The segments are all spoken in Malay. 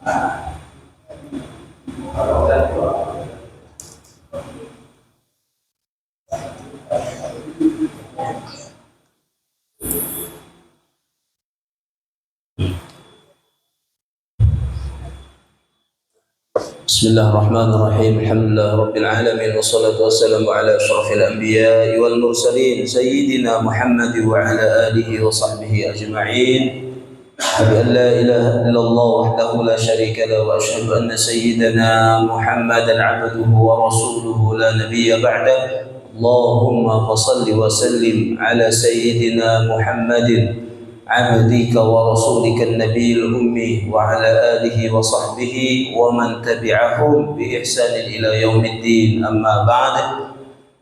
Bismillahirrahmanirrahim. Alhamdulillah rabbil alamin wassalatu wassalamu ala asyrafil anbiya'i wal mursalin sayyidina Muhammad wa ala alihi wa sahbihi ajma'in. Asyhadu an la ilaha illallah wahdahu la syarika lahu wa asyhadu anna sayyidana Muhammadan 'abduhu wa rasuluhu la nabiyya ba'da. Allahumma fashalli wa sallim ala sayyidina Muhammadin عبدك ورسولك النبي الأمي وعلى آله وصحبه ومن تبعهم بإحسان إلى يوم الدين. أما بعد،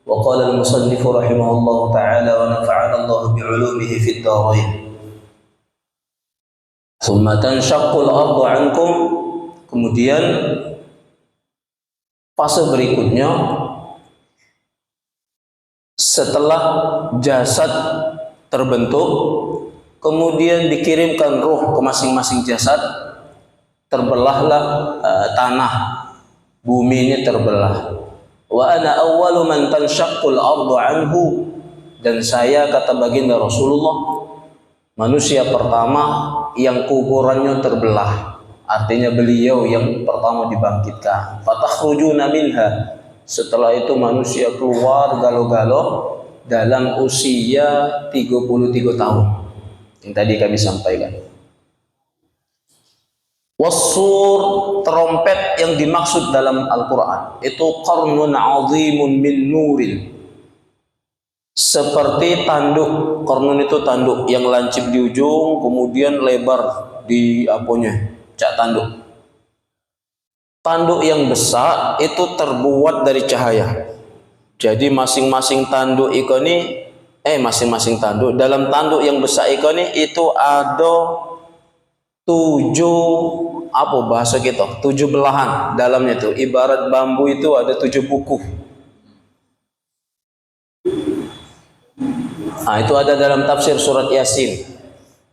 وقال المصنف رحمه الله تعالى ونفعنا الله بعلومه في الدارين. ثم تنشق الأرض عنكم. Kemudian fase berikutnya, setelah jasad terbentuk, kemudian dikirimkan ruh ke masing-masing jasad, terbelahlah tanah, bumi ini terbelah. Wa ana awwalu man tanshaqqul ardu anhu, dan saya, kata baginda Rasulullah, manusia pertama yang kuburannya terbelah. Artinya beliau yang pertama dibangkitkan. Fatakhrujuna minha, setelah itu manusia keluar galo-galo dalam usia 33 tahun yang tadi kami sampaikan. Wassur, trompet yang dimaksud dalam Al-Quran itu qarnun azimun min nurin, seperti tanduk. Qarnun itu tanduk yang lancip di ujung, kemudian lebar di cak tanduk. Tanduk yang besar itu terbuat dari cahaya. Jadi masing-masing tanduk ini masing-masing tanduk, dalam tanduk yang besar ini itu ada 7 belahan dalamnya itu. Ibarat bambu itu ada 7 buku. Nah, itu ada dalam tafsir surat Yasin.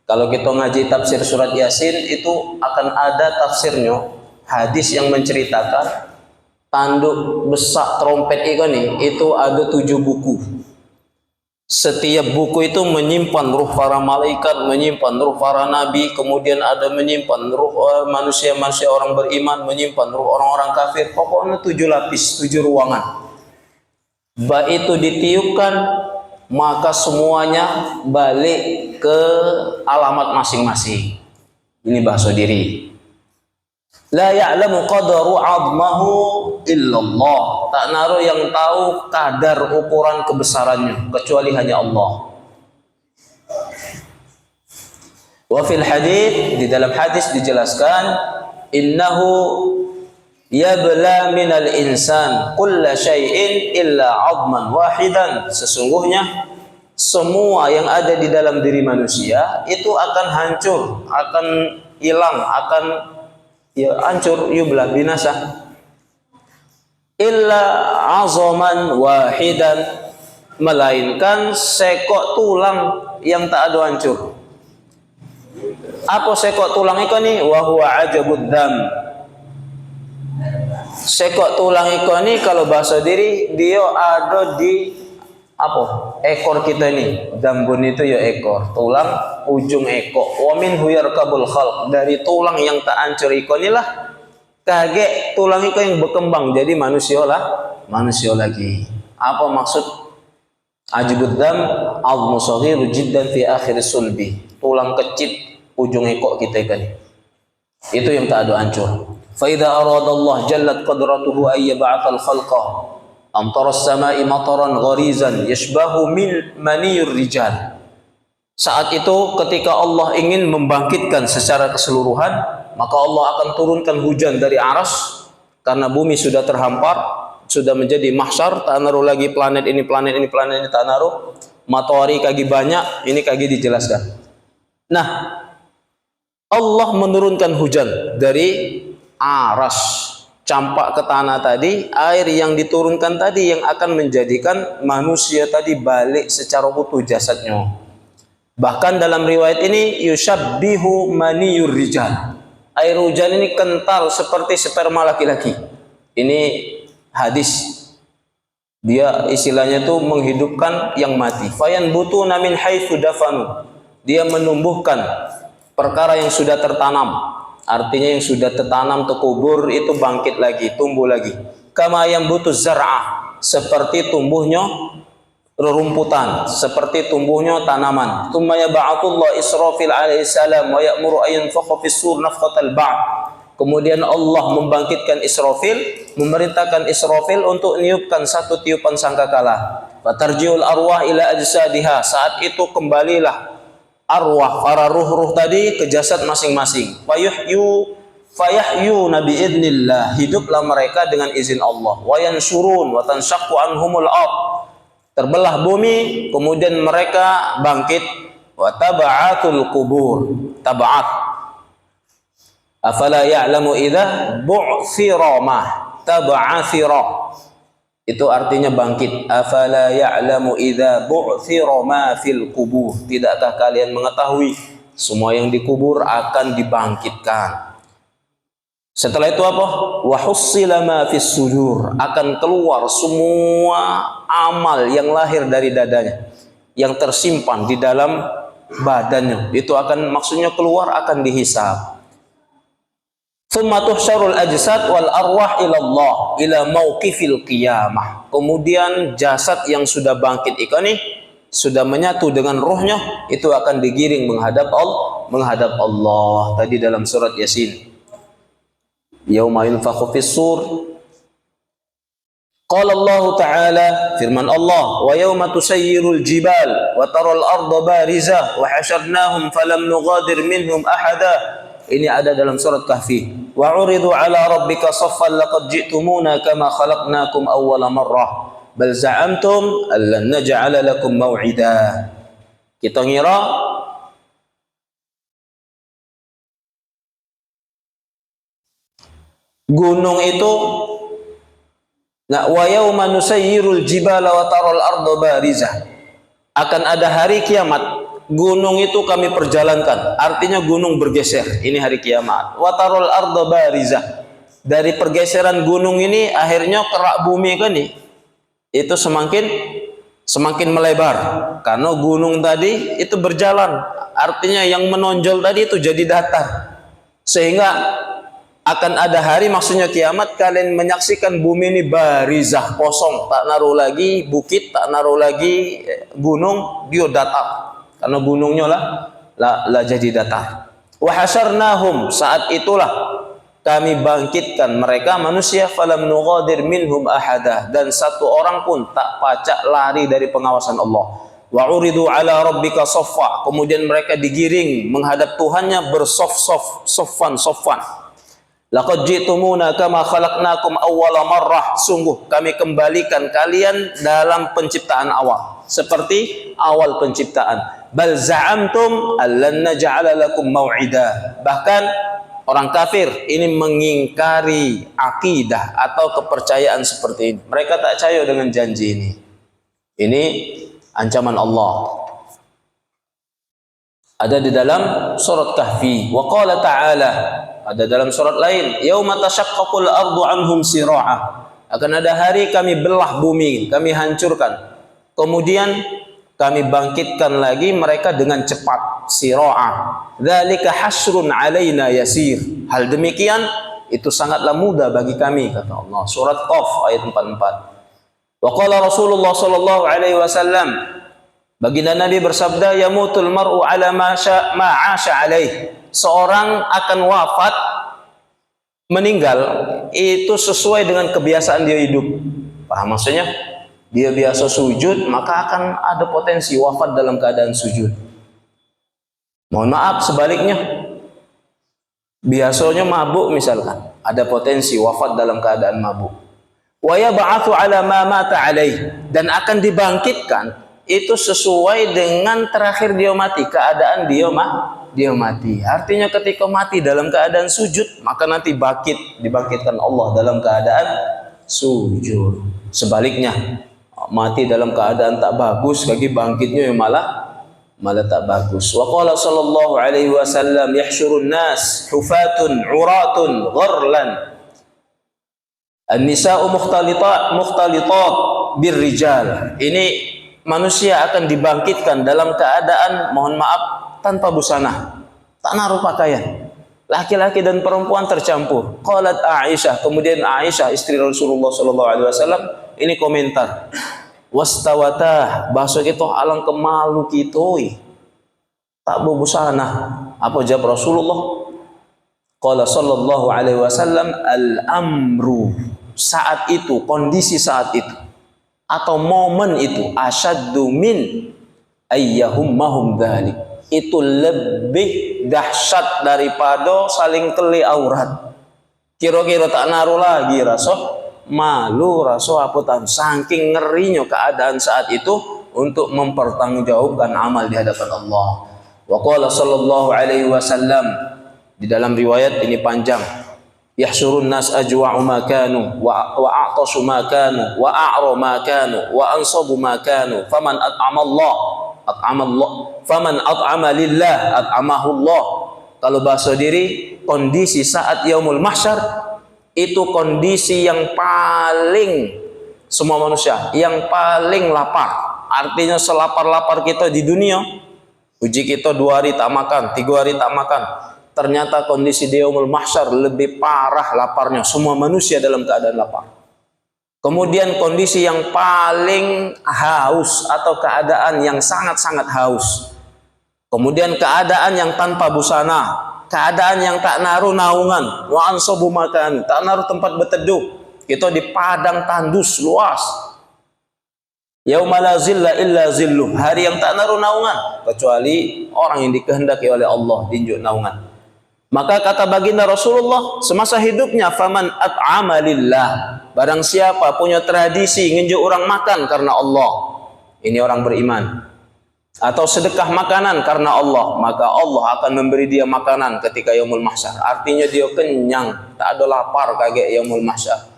Kalau kita ngaji tafsir surat Yasin itu akan ada tafsirnya, hadis yang menceritakan tanduk besar trompet ini itu ada 7 buku. Setiap buku itu menyimpan ruh para malaikat, menyimpan ruh para nabi, kemudian ada menyimpan ruh manusia-manusia orang beriman, menyimpan ruh orang-orang kafir. Pokoknya 7 lapis, 7 ruangan. Itu ditiupkan, maka semuanya balik ke alamat masing-masing. Ini bahasa diri. La ya'lamu qadaru 'azmahu illallah. Tak naruh yang tahu kadar ukuran kebesarannya kecuali hanya Allah. Wa fil hadits, di dalam hadis dijelaskan, innahu yabla minal insan kulla syai'in illa 'azman wahidan. Sesungguhnya semua yang ada di dalam diri manusia itu akan hancur, akan hilang, akan hancur, yublah, binasa. Illa azaman wahidan, melainkan sekok tulang yang tak ada hancur. Apa sekok tulang ini? Wa huwa ajabud dam. Sekok tulang ini kalau bahasa diri, dia ada di ekor kita ini. Dambun itu ya ekor, tulang ujung ekor. Wa minhu yarkabul khalq, dari tulang yang tak hancur inilah kage tulang itu yang berkembang jadi manusia lagi. Apa maksud ajbud dam? Azmu saghiru jiddan fi akhir sulbi, tulang kecil ujung ekor kita ini. Itu yang tak ada hancur. Fa idza arada Allah jallat qadratuhu ay yab'atsal khalqa amtara as-sama'i mataran gharizan yashbahu min maniyur rijal. Saat itu ketika Allah ingin membangkitkan secara keseluruhan, maka Allah akan turunkan hujan dari aras, karena bumi sudah terhampar, sudah menjadi mahsyar, tak naruh lagi planet ini tak naruh, matahari kagi banyak, ini kagi dijelaskan. Nah, Allah menurunkan hujan dari aras, campak ke tanah tadi, air yang diturunkan tadi yang akan menjadikan manusia tadi balik secara utuh jasadnya. Bahkan dalam riwayat ini yushabbihu maniyur rijal, Air hujan ini kental seperti sperma laki-laki. Ini hadis. Dia istilahnya tuh menghidupkan yang mati. Fayanbutuna min haitsu dafanu. Dia menumbuhkan perkara yang sudah tertanam. Artinya yang sudah tertanam terkubur itu bangkit lagi, tumbuh lagi. Kama yambutuz zar'a, seperti tumbuhnya rerumputan, seperti tumbuhnya tanaman. Tsumma yab'atullah Israfil alaihi salam wa ya'muru an yanfakha fis sur nafqatal ba'd. Kemudian Allah membangkitkan Israfil, memerintahkan Israfil untuk niupkan satu tiupan sangkakala. Fatarjiul arwah ila ajsadiha. Saat itu kembalilah arwah para ruh-ruh tadi ke jasad masing-masing. Fayahyu nabi idnillah, hiduplah mereka dengan izin Allah. Wa yansurun wa tanshaqqu anhumul ard. Terbelah bumi, kemudian mereka bangkit. Wa taba'atul kubur, taba'at. Afala ya'lamu idza bu'thira ma tab'athira. Itu artinya bangkit. Afala ya'lamu idza bu'thira ma fil kubur. Tidakkah kalian mengetahui semua yang dikubur akan dibangkitkan? Setelah itu apa? Wa hussila ma fis sudur, akan keluar semua amal yang lahir dari dadanya, yang tersimpan di dalam badannya. Itu akan, maksudnya keluar, akan dihisab. Tsumma tuhsyarul ajsad wal arwah ila Allah ila mauqifil qiyamah. Kemudian jasad yang sudah bangkit ini sudah menyatu dengan ruhnya, itu akan digiring menghadap Allah. Tadi dalam surat Yasin. Yauma yunfakhu fis-sur. Qala Allah Ta'ala, firman Allah, wa yauma tusayyirul jibal wa taral arda barizah wa hasyarnahum falam nughadir minhum ahada. Ini ada dalam surat Kahfi. Wa uridu ala rabbika saffan laqad ji'tumuna kama khalaqnakum awwala marrah bal za'amtum allan naj'ala lakum maw'ida. Kita ngira gunung itu, nah, wa yauma nusayyirul jibala wa taral arda barizah, akan ada hari kiamat, gunung itu kami perjalankan, artinya gunung bergeser, ini hari kiamat. Wa taral arda barizah, dari pergeseran gunung ini akhirnya kerak bumi kan nih, itu semakin melebar, karena gunung tadi itu berjalan, artinya yang menonjol tadi itu jadi datar, sehingga akan ada hari, maksudnya kiamat, kalian menyaksikan bumi ini barizah, kosong, tak naruh lagi bukit, tak naruh lagi gunung, dia datar, karena gunungnya lah jadi datar. Wa hasyarnahum, saat itulah kami bangkitkan mereka manusia, falam nughadir minhum ahada, dan satu orang pun tak pacak lari dari pengawasan Allah. Wa uridu ala rabbika saffa, kemudian mereka digiring menghadap Tuhannya soffan. Laqad ji'tumuna kama khalaqnakum awwala marrah, sungguh kami kembalikan kalian dalam penciptaan awal, seperti awal penciptaan. Bal za'amtum allan naj'ala lakum mau'ida, bahkan orang kafir ini mengingkari akidah atau kepercayaan seperti ini. Mereka tak percaya dengan janji ini. Ini ancaman Allah. Ada di dalam surat Kahfi. Wa qala ta'ala, ada dalam surat lain, yauma tashaqqaqul ardu anhum sira'a, akan ada hari kami belah bumi, kami hancurkan, kemudian kami bangkitkan lagi mereka dengan cepat, sira'a. Dzalika hasrun alaina yasir, hal demikian itu sangatlah mudah bagi kami, kata Allah. Surat Qaf ayat 44. Wa qala Rasulullah sallallahu alaihi wasallam, baginda Nabi bersabda, yamutul mar'u ala ma 'asha alaih, seorang akan wafat, meninggal itu sesuai dengan kebiasaan dia hidup. Paham maksudnya? Dia biasa sujud, maka akan ada potensi wafat dalam keadaan sujud. Mohon maaf, sebaliknya, biasanya mabuk misalkan, ada potensi wafat dalam keadaan mabuk. Wa yab'atsu ala ma mata alaih, dan akan dibangkitkan itu sesuai dengan terakhir dia mati, keadaan dia mati. Artinya ketika mati dalam keadaan sujud, maka nanti dibangkitkan Allah dalam keadaan sujud. Sebaliknya, mati dalam keadaan tak bagus, lagi bangkitnya yang malah malah tak bagus. Wa qala sallallahu alaihi wasallam yahsyurun nas hufatun uratun gharlan an-nisa'u mukhtalitat birrijal. Ini manusia akan dibangkitkan dalam keadaan, mohon maaf, tanpa busana, tak naruh pakaian. Laki-laki dan perempuan tercampur. Qalat Aisyah, kemudian Aisyah istri Rasulullah sallallahu alaihi wasallam ini komentar. Wastawatah, bahasa kita alang kemalu kitoi. Tak berbusana. Apa jawab Rasulullah? Qala sallallahu alaihi wasallam al-amru. Saat itu, kondisi saat itu atau momen itu asyaddu min ayyahummahum dzalik. Itu lebih dahsyat daripada saling teli aurat. Kira-kira tak naruh lagi rasa malu, rasa apa tan, saking ngerinya keadaan saat itu untuk mempertanggungjawabkan amal di hadapan Allah. Wa qala sallallahu alaihi wasallam, di dalam riwayat ini panjang, yahsyurun nas ajwa'u ma kanu wa a'tasu ma kanu wa a'ra ma kanu wa ansabu ma kanu faman at'ama Allah faman at'ama lillah at'amahu Allah. Kalau bahasa diri, kondisi saat yaumul mahsyar itu kondisi yang paling semua manusia yang paling lapar. Artinya selapar-lapar kita di dunia, uji kita 2 hari tak makan, 3 hari tak makan. Ternyata kondisi di yaumul mahsyar lebih parah laparnya. Semua manusia dalam keadaan lapar. Kemudian kondisi yang paling haus atau keadaan yang sangat-sangat haus. Kemudian keadaan yang tanpa busana, keadaan yang tak naruh naungan, wa ansabu makan, tak naruh tempat berteduh. Kita di padang tandus luas. Yauma la zilla illa zilluh, hari yang tak naruh naungan kecuali orang yang dikehendaki oleh Allah dinjuk naungan. Maka kata baginda Rasulullah semasa hidupnya, faman at'ama lillah, barang siapa punya tradisi nginjuk orang makan karena Allah, ini orang beriman, atau sedekah makanan karena Allah, maka Allah akan memberi dia makanan ketika yaumul mahsyar. Artinya dia kenyang, tak ada lapar kaget yaumul mahsyar.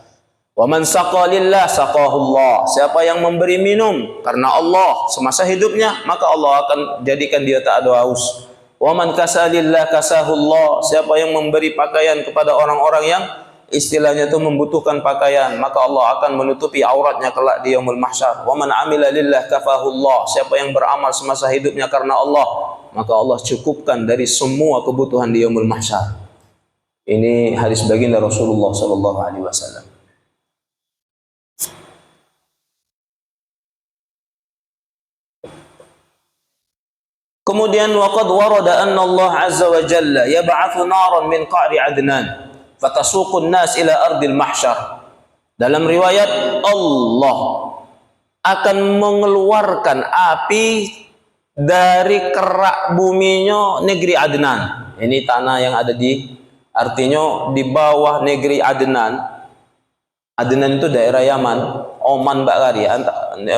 Wa man saqa lillah saqahullah, siapa yang memberi minum karena Allah semasa hidupnya, maka Allah akan jadikan dia tak ada haus. Wa man kasalillah kasahullah, siapa yang memberi pakaian kepada orang-orang yang istilahnya itu membutuhkan pakaian, maka Allah akan menutupi auratnya kelak di yaumul mahsyar. Wa man amila lillah kafahullah, siapa yang beramal semasa hidupnya karena Allah, maka Allah cukupkan dari semua kebutuhan di yaumul mahsyar. Ini hadis baginda Rasulullah sallallahu alaihi wasallam. Kemudian waqad warada anna Allah azza wa jalla yab'atsu naran min qa'ri adnan fatasuqun nas ila ardil mahsyar. Dalam riwayat, Allah akan mengeluarkan api dari kerak buminya negeri Adnan. Ini tanah yang ada di, artinya di bawah negeri Adnan. Adnan itu daerah Yaman, Oman Bakari,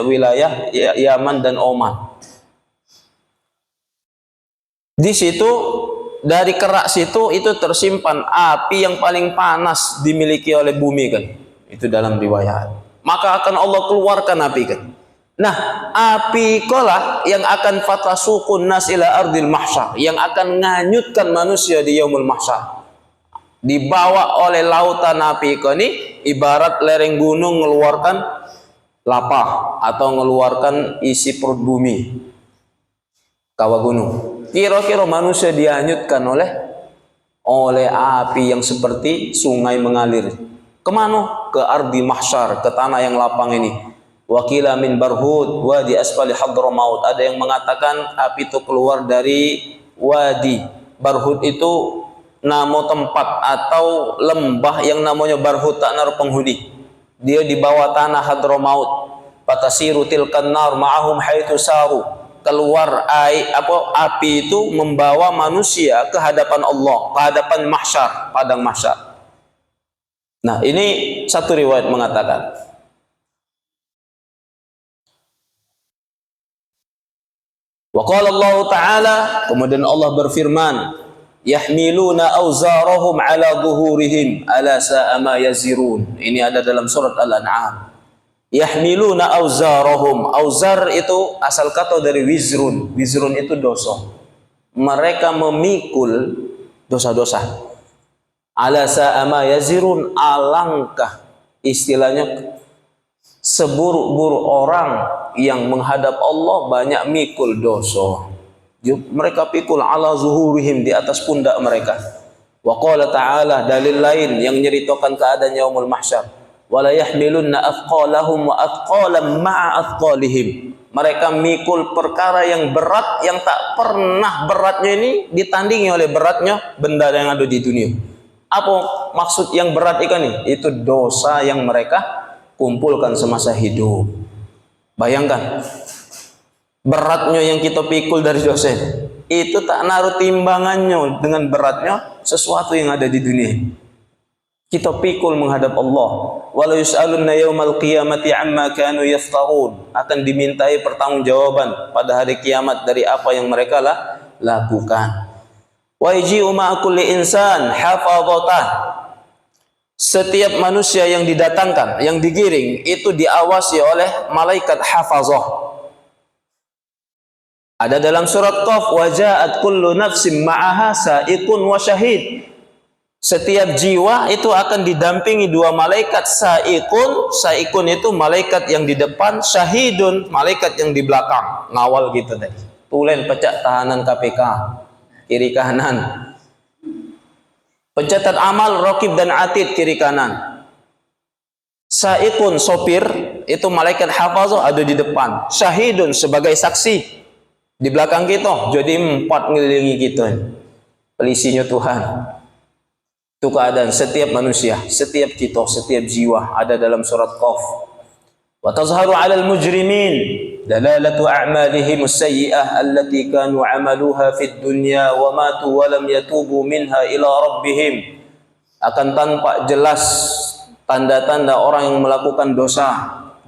wilayah Yaman dan Oman. Di situ, dari kerak situ itu tersimpan api yang paling panas dimiliki oleh bumi kan. Itu dalam riwayat. Maka akan Allah keluarkan api kan. Nah, api kolah yang akan fatasuqun nas ila ardil mahsyar, yang akan nganyutkan manusia di yaumul mahsyar. Dibawa oleh lautan api ini ibarat lereng gunung mengeluarkan lapah atau mengeluarkan isi perut bumi. Kawah gunung. Kira-kira manusia dihanyutkan oleh api yang seperti sungai mengalir. Kemana? Ke ardi mahsyar, ke tanah yang lapang ini. Wakila min barhud wadi asfali hadramaut. Ada yang mengatakan api itu keluar dari wadi. Barhud itu nama tempat atau lembah yang namanya Barhud, tak naruh penghuni. Dia di bawah tanah Hadramaut. Fatasiru tilkan nar ma'ahum haitsu saru. Keluar api itu membawa manusia ke hadapan Allah, ke hadapan mahsyar, padang mahsyar. Nah, ini satu riwayat mengatakan. Wa qala Allah Ta'ala, kemudian Allah berfirman, yahmiluna awzarahum ala zuhurihim ala sa'a ma yazirun. Ini ada dalam surat Al-An'am. Yahmiluna auzarahum. Auzar itu asal kata dari wizrun. Wizrun itu dosa. Mereka memikul dosa-dosa. Ala sa'ama yazirun, alangkah istilahnya seburuk-buruk orang yang menghadap Allah banyak mikul dosa. Mereka pikul ala zuhurihim, di atas pundak mereka. Wa qala ta'ala, dalil lain yang nyeritakan keadaan yaumul mahsyar. Wala yahmilunna athqalahum wa athqalam ma'a athqalihim. Mereka mikul perkara yang berat yang tak pernah beratnya ini ditandingi oleh beratnya benda yang ada di dunia. Apa maksud yang berat ikan ini? Itu dosa yang mereka kumpulkan semasa hidup. Bayangkan beratnya yang kita pikul dari dosa itu tak naruh timbangannya dengan beratnya sesuatu yang ada di dunia. Kita pikul menghadap Allah. Wala yus'alunna yaumal qiyamati amma kanu yaftarun. Akan dimintai pertanggungjawaban pada hari kiamat dari apa yang mereka lakukan. Wa yaji'u ma'a kulli insan hafadhatah. Setiap manusia yang didatangkan, yang digiring, itu diawasi oleh malaikat hafazah. Ada dalam surat Qaf, wa ja'at kullu nafsin ma'aha sa'iqun wa syahid. Setiap jiwa itu akan didampingi dua malaikat. Saikun itu malaikat yang di depan, syahidun malaikat yang di belakang, ngawal gitu tadi. Tulen pecah tahanan KPK, kiri kanan. Pencatat amal raqib dan atid, kiri kanan. Saikun sopir itu malaikat hafazah ada di depan. Syahidun sebagai saksi di belakang kita. Jadi 4 ngelilingi kita. Pelisinya Tuhan. Itu keadaan setiap manusia, setiap kita, setiap jiwa ada dalam surat Qaf. Wa tazharu 'alal mujrimin dalalatu a'malihim as-sayyi'ah allati kanu 'amaluha fid dunya wa matu wa lam yatubu minha ila rabbihim. Akan tampak jelas tanda-tanda orang yang melakukan dosa.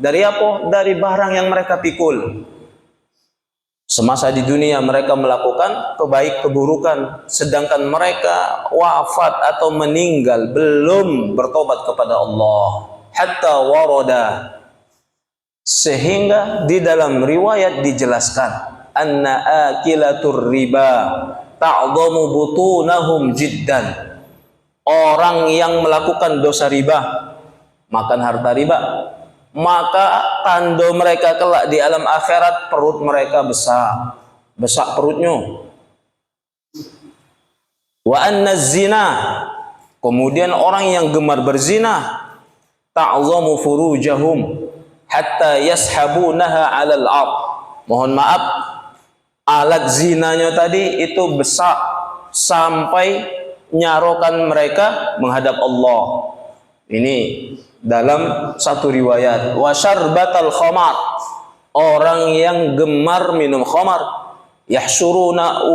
Dari apa? Dari barang yang mereka pikul. Semasa di dunia mereka melakukan keburukan, sedangkan mereka wafat atau meninggal belum bertobat kepada Allah. Hatta warada, sehingga di dalam riwayat dijelaskan, anna akilatur riba ta'dhamu butunahum jiddan. Orang yang melakukan dosa riba, makan harta riba, maka tanda mereka kelak di alam akhirat perut mereka besar perutnya. Wa anna zina, kemudian orang yang gemar berzina, ta'zamu furujahum hatta yashabunaha 'alal ard. Mohon maaf, alat zinanya tadi itu besar sampai nyarokan mereka menghadap Allah. Ini dalam satu riwayat. Wa syarbatal khamar, orang yang gemar minum khamar, yahsyuruna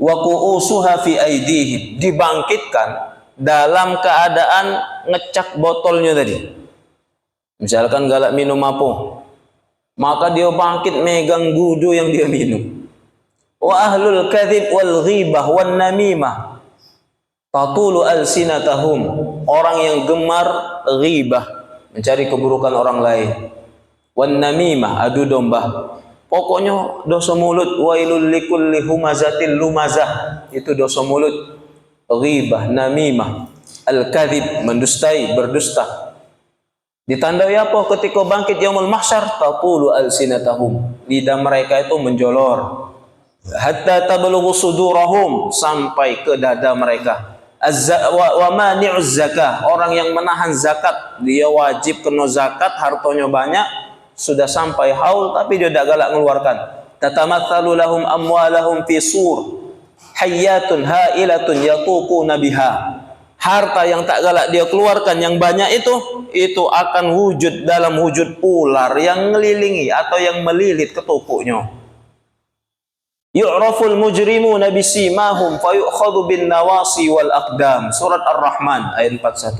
wa qu'usuha fi aidihim, dibangkitkan dalam keadaan ngecak botolnya tadi. Misalkan galak minum apa, maka dia bangkit megang gudu yang dia minum. Wa ahlul kadzib wal ghibah wan namimah tatulu alsinatahum, orang yang gemar ghibah, mencari keburukan orang lain, wan namimah, adu domba, pokoknya dosa mulut. Wailul likulli humazatil lumazah, itu dosa mulut. Ghibah, namimah, al-kadzib, mendustai, berdusta. Ditandai apa ketika bangkit yaumul mahsyar? Tatulu alsinatahum, lidah mereka itu menjolor. Hatta tablughu sudurahum, sampai ke dada mereka. Wa mani'uz zakah, orang yang menahan zakat, dia wajib kena zakat, hartanya banyak, sudah sampai haul tapi dia tidak galak mengeluarkan. Tatamatsalu lahum amwalahum fi sur hayyatun hailatun yatuquna biha. Harta yang tak galak dia keluarkan yang banyak itu akan wujud dalam wujud ular yang ngelilingi atau yang melilit ketukuknya. Yu'raful mujrimuna bisimahum fayu'khadhu bin nawasi wal aqdam. Surat Ar-Rahman ayat 41.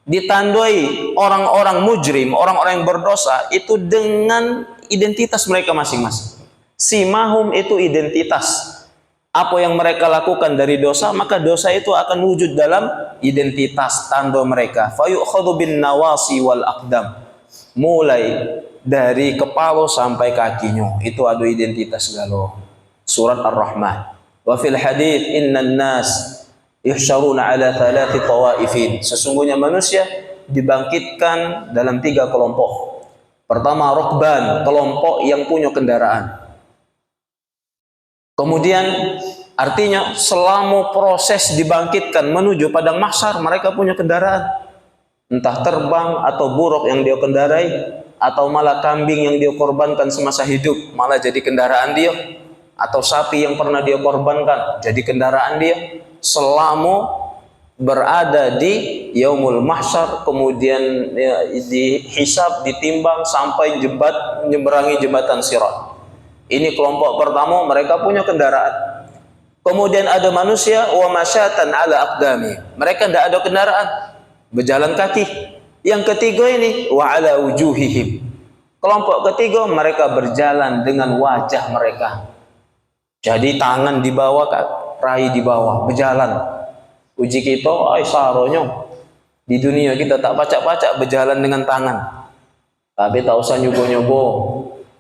Ditandai orang-orang mujrim, orang-orang yang berdosa itu dengan identitas mereka masing-masing. Simahum itu identitas. Apa yang mereka lakukan dari dosa, maka dosa itu akan wujud dalam identitas tanda mereka. Fayu'khadhu bin nawasi wal aqdam. mulai dari kepala sampai kakinya itu ada identitas galo. Surat Ar-Rahman. Wa fil hadits innan nas yuhsyaruna ala thalathi tawaifin. Sesungguhnya manusia dibangkitkan dalam 3 kelompok. Pertama rukban, kelompok yang punya kendaraan. Kemudian artinya selama proses dibangkitkan menuju padang mahsyar mereka punya kendaraan. Entah terbang atau buruk yang dia kendarai, atau malah kambing yang dia korbankan semasa hidup malah jadi kendaraan dia, atau sapi yang pernah dia korbankan jadi kendaraan dia. Selama berada di yaumul mahsyar, kemudian dihisab, ditimbang sampai menyeberangi jembatan Sirat. Ini kelompok pertama, mereka punya kendaraan. Kemudian ada manusia wa masyatan ala aqdami. Mereka tidak ada kendaraan, berjalan kaki. Yang ketiga ini wa ala wujuhihim. Kelompok ketiga mereka berjalan dengan wajah mereka. Jadi tangan di bawah, raih di bawah, berjalan. Uji kita, ay saronyo. Di dunia kita tak pacak-pacak berjalan dengan tangan. Tapi tak usah nyobo-nyobo,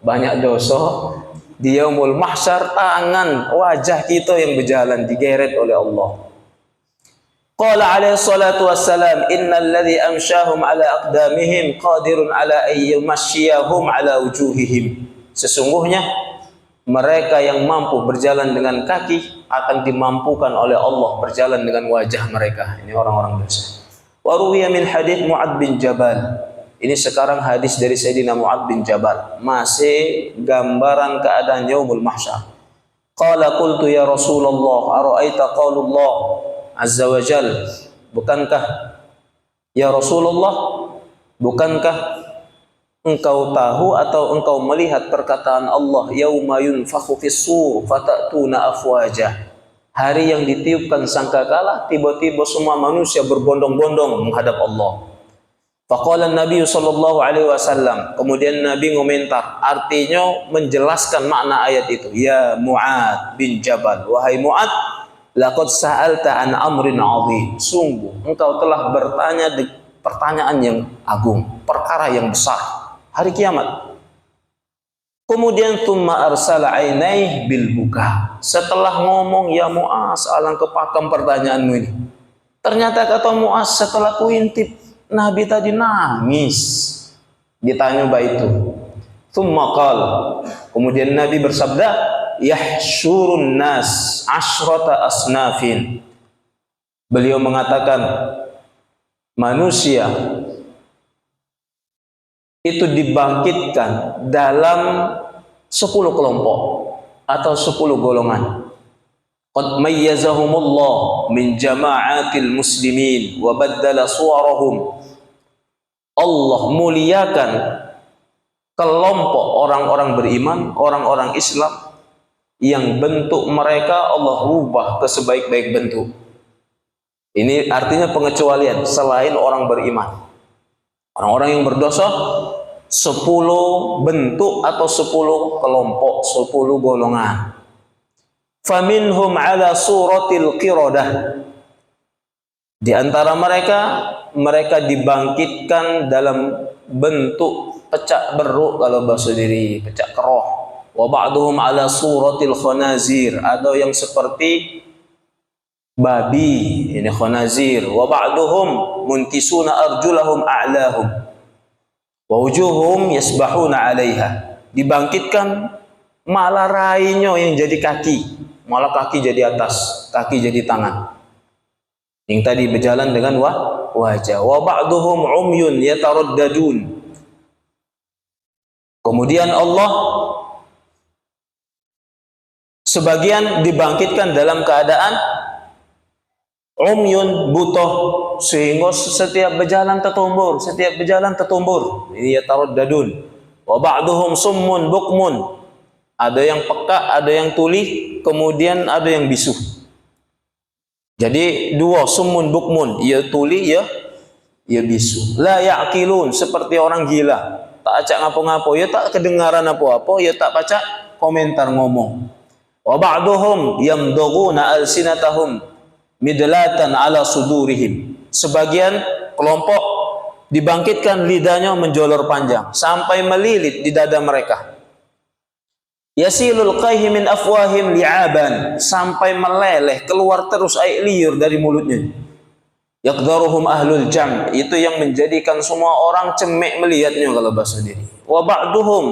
banyak dosa. Di yaumul mahsyar tangan, wajah kita yang berjalan digeret oleh Allah. Qala alaihi salatu wassalam innal ladzi amsyahum ala aqdamihim qadirun ala ayyumashiyahum ala wujuhihim. Sesungguhnya mereka yang mampu berjalan dengan kaki akan dimampukan oleh Allah berjalan dengan wajah mereka. Ini orang-orang dosa. Wa ruwiya min hadits Mu'adz bin Jabal. Ini sekarang hadis dari Sayyidina Mu'adz bin Jabal, masih gambaran keadaan yaumul mahsyar. Qala qultu ya Rasulullah ara'aita qaulullah azza wa jal, bukankah ya Rasulullah, bukankah engkau tahu atau engkau melihat perkataan Allah yauma yunfakhu fis-sur fatatuna afwaja, hari yang ditiupkan sangkakala tiba-tiba semua manusia berbondong-bondong menghadap Allah. Faqala Nabi sallallahu alaihi wasallam, kemudian Nabi komentar, artinya menjelaskan makna ayat itu. Ya Mu'adz bin Jabal, wahai Mu'adz, laqad sa'alta an amrin 'azim. Sungguh engkau telah bertanya pertanyaan yang agung, perkara yang besar, hari kiamat. Kemudian tsumma arsala 'ainaihi bil buka. Setelah ngomong ya Mu'adz, alangkah pakam pertanyaanmu ini. Ternyata kata Mu'adz setelah kuintip Nabi tadi nangis ditanya baik itu. Tsumma qala, kemudian Nabi bersabda, yahsyurun nas asyrata asnafin. Beliau mengatakan manusia itu dibangkitkan dalam 10 kelompok atau 10 golongan. Qad mayyazahumullah min jama'atil muslimin wa baddala suwarahum. Allah muliakan kelompok orang-orang beriman, orang-orang Islam yang bentuk mereka Allah rubah ke sebaik-baik bentuk. Ini artinya pengecualian selain orang beriman. Orang-orang yang berdosa 10 bentuk atau 10 kelompok, 10 golongan. Faminhum ala suratil qiradah. Di antara mereka dibangkitkan dalam bentuk pecak beruk, kalau bahasa diri pecak keroh. Wa ba'duhum ala suratil khanazir, ada yang seperti babi, ini khanazir. Wa ba'duhum munkisuna arjulahum a'lahum wa wujuhum yasbahuna 'alaiha. Dibangkitkan malah rainya yang jadi kaki, malah kaki jadi atas, kaki jadi tangan. Yang tadi berjalan dengan wajah. Wa ba'duhum umyun yataraddadun. Kemudian Allah sebagian dibangkitkan dalam keadaan umyun, buta, sehingga setiap berjalan tertumbur, setiap berjalan tertumbur. Ini yataraddadun. Wa ba'duhum summun bukmun. Ada yang peka, ada yang tuli, kemudian ada yang bisu. Jadi dua, summun bukmun, ya tuli ya bisu. La ya'qilun, seperti orang gila. Tak acak ngapa-ngapa, ya tak kedengaran apa-apa, ya tak pacak komentar ngomong. Wa ba'duhum yamdughuna alsinatahum midlatan ala sudurihim. Sebagian kelompok dibangkitkan lidahnya menjolor panjang sampai melilit di dada mereka. Yasilul qayhi min afwahim li'aban, sampai meleleh keluar terus air liur dari mulutnya. Yaqdaruhum ahlul jam', itu yang menjadikan semua orang cemek melihatnya kalau bahasa diri. Wa ba'duhum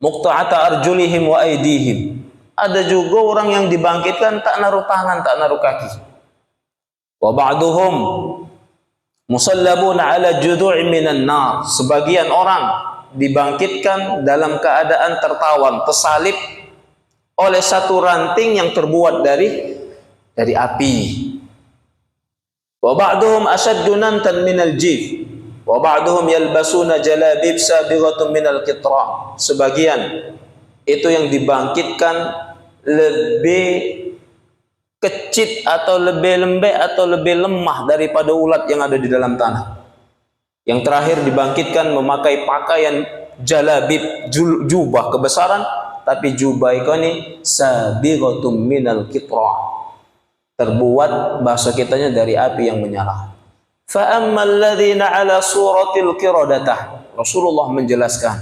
muqta'ata arjulihim wa aydihim. Ada juga orang yang dibangkitkan tak naruh tangan, tak naruh kaki. Wa ba'duhum musallabuna ala judu'in minan nar. Sebagian orang dibangkitkan dalam keadaan tertawan, tersalib oleh satu ranting yang terbuat dari api. Wa ba'duhum ashaddu nantan minal jif wa ba'duhum yalbasuna jalabib sabighatun minal qitra. Sebagian itu yang dibangkitkan lebih kecil atau lebih lembek atau lebih lemah daripada ulat yang ada di dalam tanah. Yang terakhir dibangkitkan memakai pakaian jalabib, jubah kebesaran, tapi jubah ini sabighatum minal qitra, terbuat bahasa kitanya dari api yang menyala. Fa ammal ladzina ala suratil qiradatah, Rasulullah menjelaskan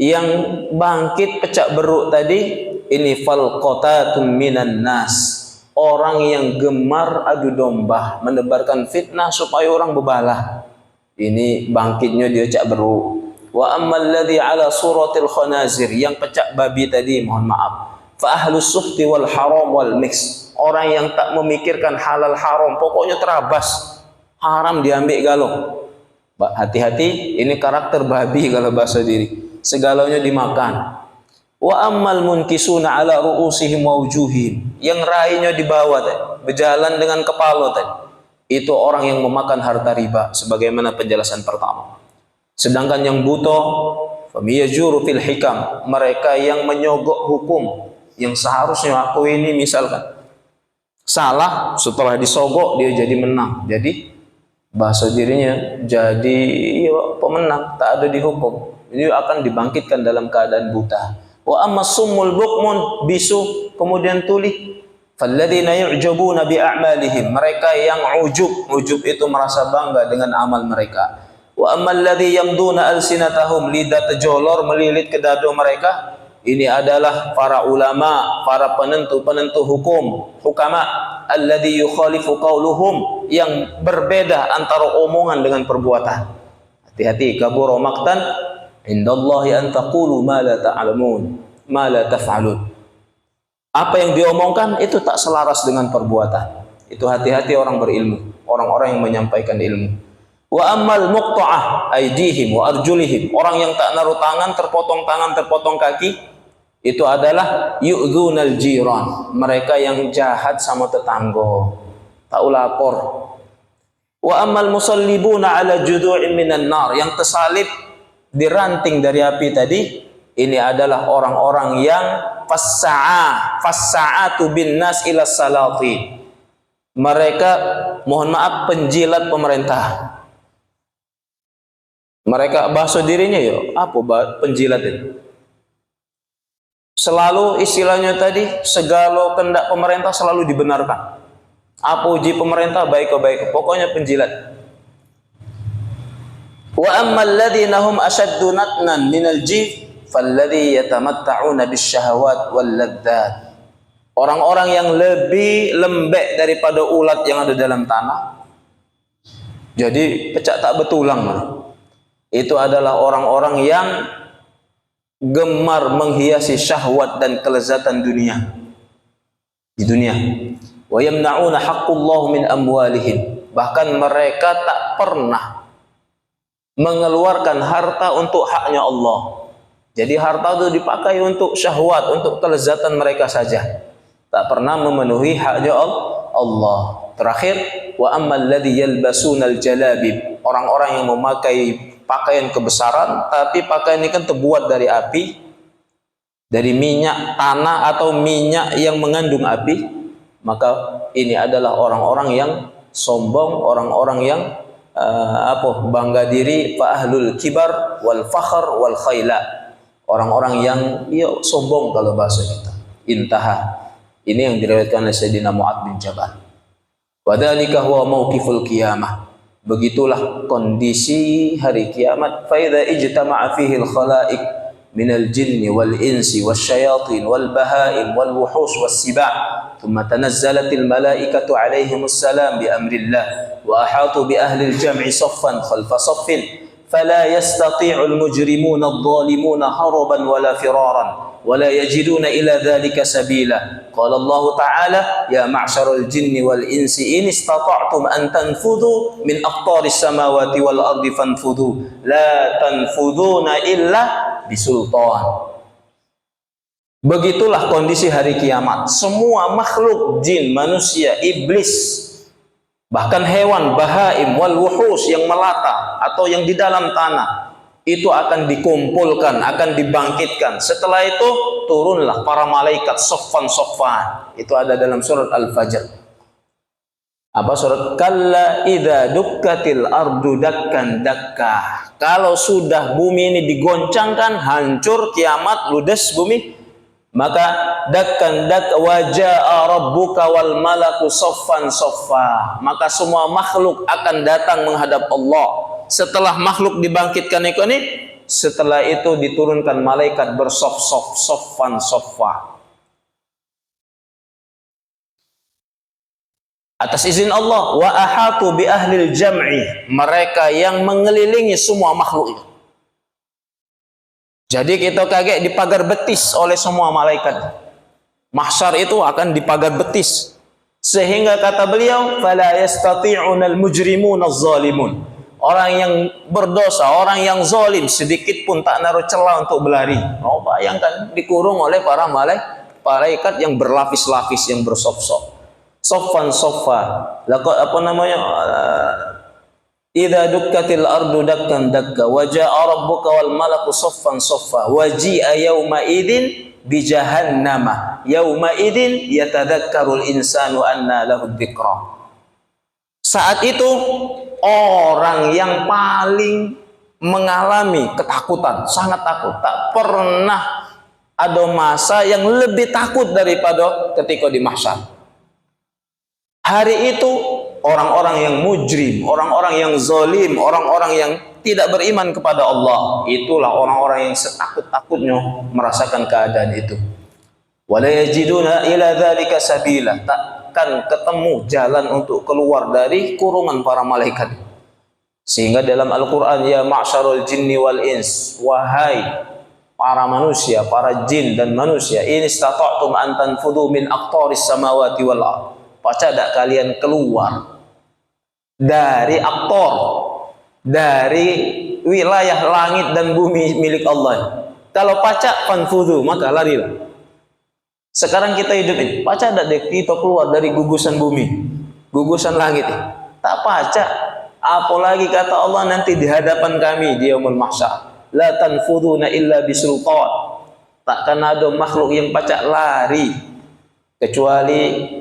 yang bangkit pecak beruk tadi ini falqatatum minan nas, orang yang gemar adu domba, menebarkan fitnah supaya orang bebalah. Ini bangkitnya dia cak beruk. Wa ammal ladzi ala suratil khanazir, yang pecak babi tadi, mohon maaf, fa ahlus suhti wal haram wal mix, orang yang tak memikirkan halal haram, pokoknya terabas haram diambil galau. Hati-hati, ini karakter babi kalau bahasa diri, segalanya dimakan. Wa ammal munkisuna ala ru'usihim wa wujuhim, yang rainya di bawah tadi, berjalan dengan kepala tadi, itu orang yang memakan harta riba sebagaimana penjelasan pertama. Sedangkan yang buta, famiyajuru fil hikam, mereka yang menyogok hukum yang seharusnya aku ini misalkan salah, setelah disogok dia jadi menang, jadi bahasa dirinya jadi pemenang, tak ada dihukum, ini akan dibangkitkan dalam keadaan buta. Wa amma summul bukmun, bisu kemudian tuli, falladzina yu'jabuna bi a'malihim, mereka yang ujub itu merasa bangga dengan amal mereka. Wa ammal ladzi yamduna alsinatahum, lidah terjolor melilit ke dada mereka, ini adalah para ulama, para penentu hukum, hukama, alladzi yukhalifu qauluhum, yang berbeda antara omongan dengan perbuatan. Hati-hati, kabura maqtan indallahi an taqulu ma la ta'lamun, ma la taf'alun. Apa yang diomongkan itu tak selaras dengan perbuatan. Itu hati-hati orang berilmu, orang-orang yang menyampaikan ilmu. Wa ammal muqta'ah aydihim wa arjulihim, orang yang tak naruh tangan, terpotong tangan, terpotong kaki, itu adalah yu'dzunal jiran, mereka yang jahat sama tetangga, tak lapor. Wa ammal musallibuna ala judu'in minan nar, yang tersalib di ranting dari api tadi, ini adalah orang-orang yang fassa'atu bin nas ila salati, mereka, mohon maaf, penjilat pemerintah. Mereka bahasa dirinya apa penjilat itu? Selalu istilahnya tadi, segala kehendak pemerintah selalu dibenarkan. Apa uji pemerintah baik-baik, pokoknya penjilat. Wa ammal ladzina hum ashaddu natnan minal jif falladzi yatamatta'una bisyahawat wal ladzat, orang-orang yang lebih lembek daripada ulat yang ada dalam tanah, jadi pecah tak betulang, itu adalah orang-orang yang gemar menghiasi syahwat dan kelezatan dunia di dunia. Wa yamna'una haqqullah min amwalihim, bahkan mereka tak pernah mengeluarkan harta untuk haknya Allah. Jadi harta itu dipakai untuk syahwat, untuk kelezatan mereka saja, tak pernah memenuhi haknya Allah. Terakhir, wa ammal ladzi yalbasunal jalabib, orang-orang yang memakai pakaian kebesaran, tapi pakaian ini kan terbuat dari api, dari minyak tanah atau minyak yang mengandung api, maka ini adalah orang-orang yang sombong, orang-orang yang bangga diri, fa ahlul kibar wal fakhr wal khaila, orang-orang yang sombong kalau bahasa kita. Intaha. Ini yang diriwayatkan oleh Sayyidina Mu'adz bin Jabal. Wa dzalika huwa mauqiful qiyamah. Begitulah kondisi hari kiamat. Fa idza ijtama'a fihi al-khalaiq min al-jinni wal insi wasyayatin wal bahaim wal wuhus was siba' thumma tanazzalat al-malaikatu 'alaihim assalam bi amrillah wa ahatu bi ahli al-jam'i saffan khalfa saffin fala yastati'u al-mujrimuna adh-dhalimuna haraban wala firaran ولا يجدون إلى ذلك سبيلا قال الله تعالى يا معشر الجن والإنس إن استطعتم أن تنفذوا من أقطار السماوات والأرض فانفذوا لا تنفذون إلا بسلطان. Begitulah kondisi hari kiamat. Semua makhluk, jin, manusia, iblis, bahkan hewan, bahaim, wal wuhus yang melata atau yang di dalam tanah, itu akan dikumpulkan, akan dibangkitkan. Setelah itu turunlah para malaikat soffan-soffan. Itu ada dalam surat Al-Fajr. Apa surat? Kalla idza dukkatil ardu dakkan dakka. Kalau sudah bumi ini digoncangkan, hancur, kiamat, ludes bumi, maka dakkan dak wajaa rabbuka wal malaku soffan soffa. Maka semua makhluk akan datang menghadap Allah. Setelah makhluk dibangkitkan ini, setelah itu diturunkan malaikat bersof-sof, soffan soffa. Atas izin Allah, wa ahatu bi ahlil jam'i, mereka yang mengelilingi semua makhluk itu. Jadi kita kaget dipagar betis oleh semua malaikat. Mahsyar itu akan dipagar betis. Sehingga kata beliau, fala yastati'unal mujrimun az-zalimun. Orang yang berdosa, orang yang zalim sedikit pun tak naruh celah untuk berlari. Oh, bayangkan dikurung oleh para malaikat yang berlapis-lapis, yang bersof-sof. Soffan soffa. Laqad apa namanya? Idza dukkatil ardu dakkan dakka wa jaa'a rabbuka wal malaku soffan soffa wa ji'a yauma idzin bi jahannama. Yauma idzin yatadzakkarul insanu anna lahu dzikra. Saat itu orang yang paling mengalami ketakutan, sangat takut, tak pernah ada masa yang lebih takut daripada ketika di mahsyar. Hari itu orang-orang yang mujrim, orang-orang yang zalim, orang-orang yang tidak beriman kepada Allah, itulah orang-orang yang setakut-takutnya merasakan keadaan itu. Wala yajiduna ila dzalika sabila. Akan ketemu jalan untuk keluar dari kurungan para malaikat. Sehingga dalam Al-Quran, ya ma'syarul jinni wal ins, wahai para manusia, para jin dan manusia, in istata'tum an tanfudhu min aqtaris samawati wal ard. Pacadak kalian keluar dari aktor, dari wilayah langit dan bumi milik Allah. Kalau pacak fanfudhu, maka larilah. Sekarang kita hidup ini, paca ada kita keluar dari gugusan bumi, gugusan langit. Tak paca, apalagi kata Allah nanti di hadapan kami di yaumul mahsyar. La tanfuduna illa bisultan. Takkan ada makhluk yang paca lari kecuali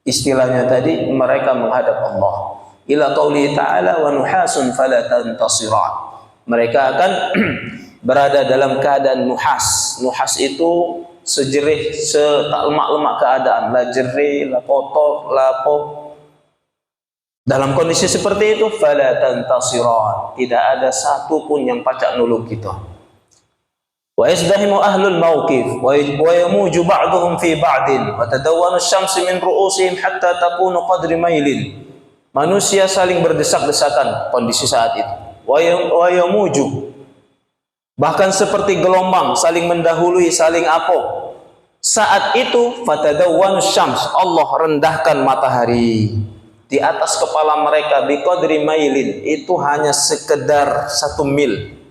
istilahnya tadi mereka menghadap Allah. Ila qauli ta'ala wa nuhasun fala tantasiran. Mereka akan berada dalam keadaan nuhas. Nuhas itu sejerih, tak lemak-lemak keadaan, la jerih, la kotor, la apa. Dalam kondisi seperti itu, fala tantasiran, tidak ada satu pun yang pacak nulung kita. Wa yasdahimu ahlul mawqif wa yamuju ba'duhum fi ba'din wa tadawwanu asy-syamsu min ru'usihim hatta takunu qadri mailin. Manusia saling berdesak-desakan kondisi saat itu. Wa yamuju, bahkan seperti gelombang saling mendahului, saling apa. Saat itu fatadawwanus syams, Allah rendahkan matahari di atas kepala mereka biqadri mailin, itu hanya sekedar 1 mil.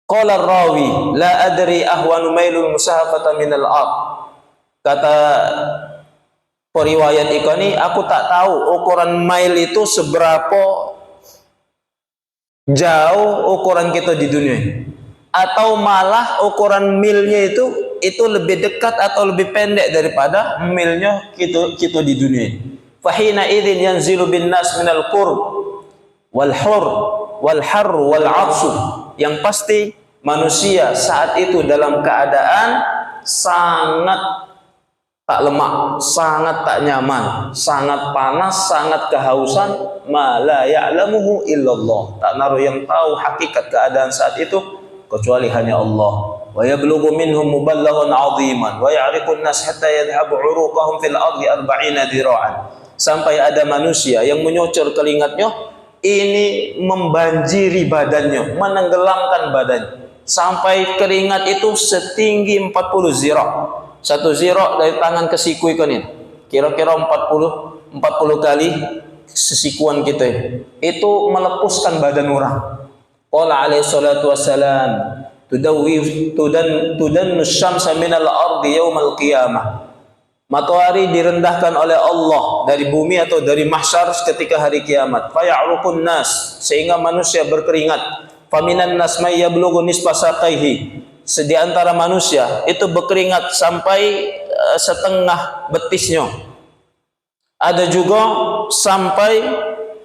Qala rawi la adri ahwanu mailul musahafata minal ard. Kata periwayat ini, aku tak tahu ukuran mail itu seberapa jauh ukuran kita di dunia ini, atau malah ukuran milnya itu lebih dekat atau lebih pendek daripada milnya kita di dunia ini. Fahina idzin yanzilu bin nas minal qurb wal hur wal har wal 'atsu. Yang pasti manusia saat itu dalam keadaan sangat tak lemak, sangat tak nyaman, sangat panas, sangat kehausan, ma la ya'lamuhu illallah. Tak naruh yang tahu hakikat keadaan saat itu kecuali hanya Allah. Wa yablughu minhum muballaghan 'aziman wa ya'riqu an-nas hatta yadhhabu 'uruqahum fil ardi 40 dhira'an. Sampai ada manusia yang menyocor keringatnya, ini membanjiri badannya, menenggelamkan badannya. Sampai keringat itu setinggi 40 zira'. Satu zira' dari tangan ke siku ini. Kira-kira 40 kali sesikuan kita ini. Itu melepuskan badan orang. Qala alaihi salatu wassalam, tudannu syamsa minal ardi yaumal qiyamah. Matahari direndahkan oleh Allah dari bumi atau dari mahsyar ketika hari kiamat. Faya'ruqun nas, sehingga manusia berkeringat. Faminan nas may yablughu nisfa saqaihi. Di antara manusia itu berkeringat sampai setengah betisnya. Ada juga sampai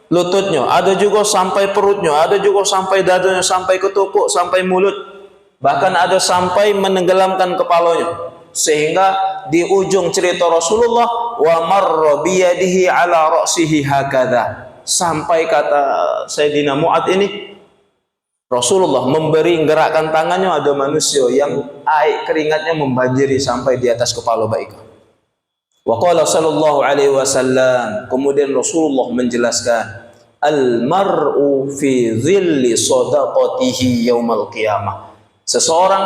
lututnya, ada juga sampai perutnya, ada juga sampai dadanya, sampai ketukuk, sampai mulut. Bahkan ada sampai menenggelamkan kepalanya. Sehingga di ujung cerita Rasulullah, wa marra biyadihi ala ra'sihi hakadha. Sampai kata Sayyidina Mu'ad ini, Rasulullah memberi gerakkan tangannya, ada manusia yang air keringatnya membanjiri sampai di atas kepala baik. Wa qala sallallahu alaihi wasallam, kemudian Rasulullah menjelaskan, al mar'u fi dhilli sadaqatihi yaumal qiyamah. Seseorang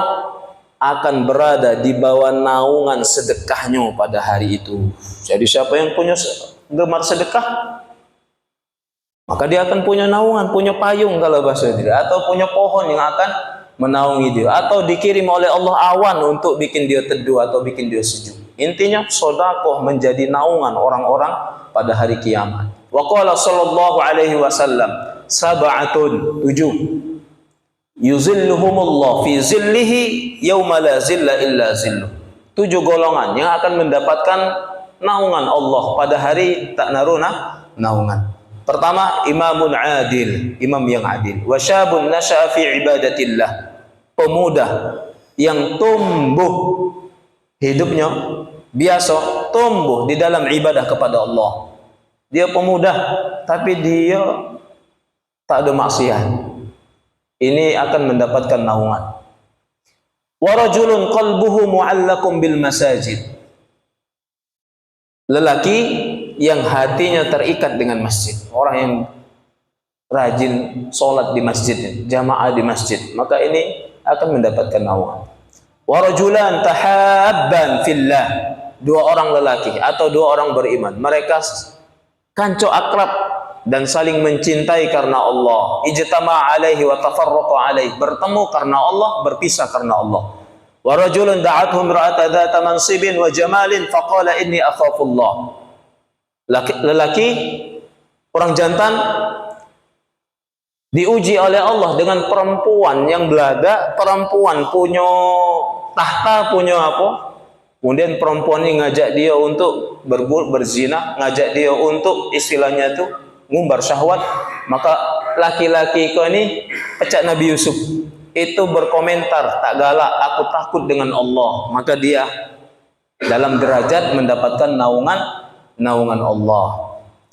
akan berada di bawah naungan sedekahnya pada hari itu. Jadi siapa yang punya gemar sedekah, maka dia akan punya naungan, punya payung kalau bahasa dia, atau punya pohon yang akan menaungi dia, atau dikirim oleh Allah awan untuk bikin dia teduh atau bikin dia sejuk. Intinya sedekah menjadi naungan orang-orang pada hari kiamat. Wa qala sallallahu alaihi wasallam, sab'atun, 7, yuzilluhumullah fi zillihi yauma la zilla illa zilluh. 7 golongan yang akan mendapatkan naungan Allah pada hari tak naruna naungan. Pertama, imamun adil, imam yang adil. Wa syabun nasha'a fi ibadatillah, pemuda yang tumbuh hidupnya biasa, tumbuh di dalam ibadah kepada Allah. Dia pemuda tapi dia tak ada maksiat. Ini akan mendapatkan naungan. Wa rajulun qalbuhu mu'allaqun bil masajid, lelaki yang hatinya terikat dengan masjid, orang yang rajin sholat di masjid, jamaah di masjid, maka ini akan mendapatkan naungan. Wa rajulan tahabban fillah, 2 orang lelaki atau 2 orang beriman, mereka kanco akrab dan saling mencintai karena Allah. Ijtama alaihi wa tafarraqa alaihi, bertemu karena Allah, berpisah karena Allah. Wa rajulun da'athu imra'atu dzata mansibin wa jamalin faqala inni akhafullah. Lelaki, orang jantan, diuji oleh Allah dengan perempuan yang belaga, perempuan punya tahta, punya apa, kemudian perempuan ini ngajak dia untuk berzina, ngajak dia untuk istilahnya itu ngumbar syahwat. Maka laki-laki kau ini pecah Nabi Yusuf itu berkomentar, tak galak, aku takut dengan Allah. Maka dia dalam derajat mendapatkan naungan Allah.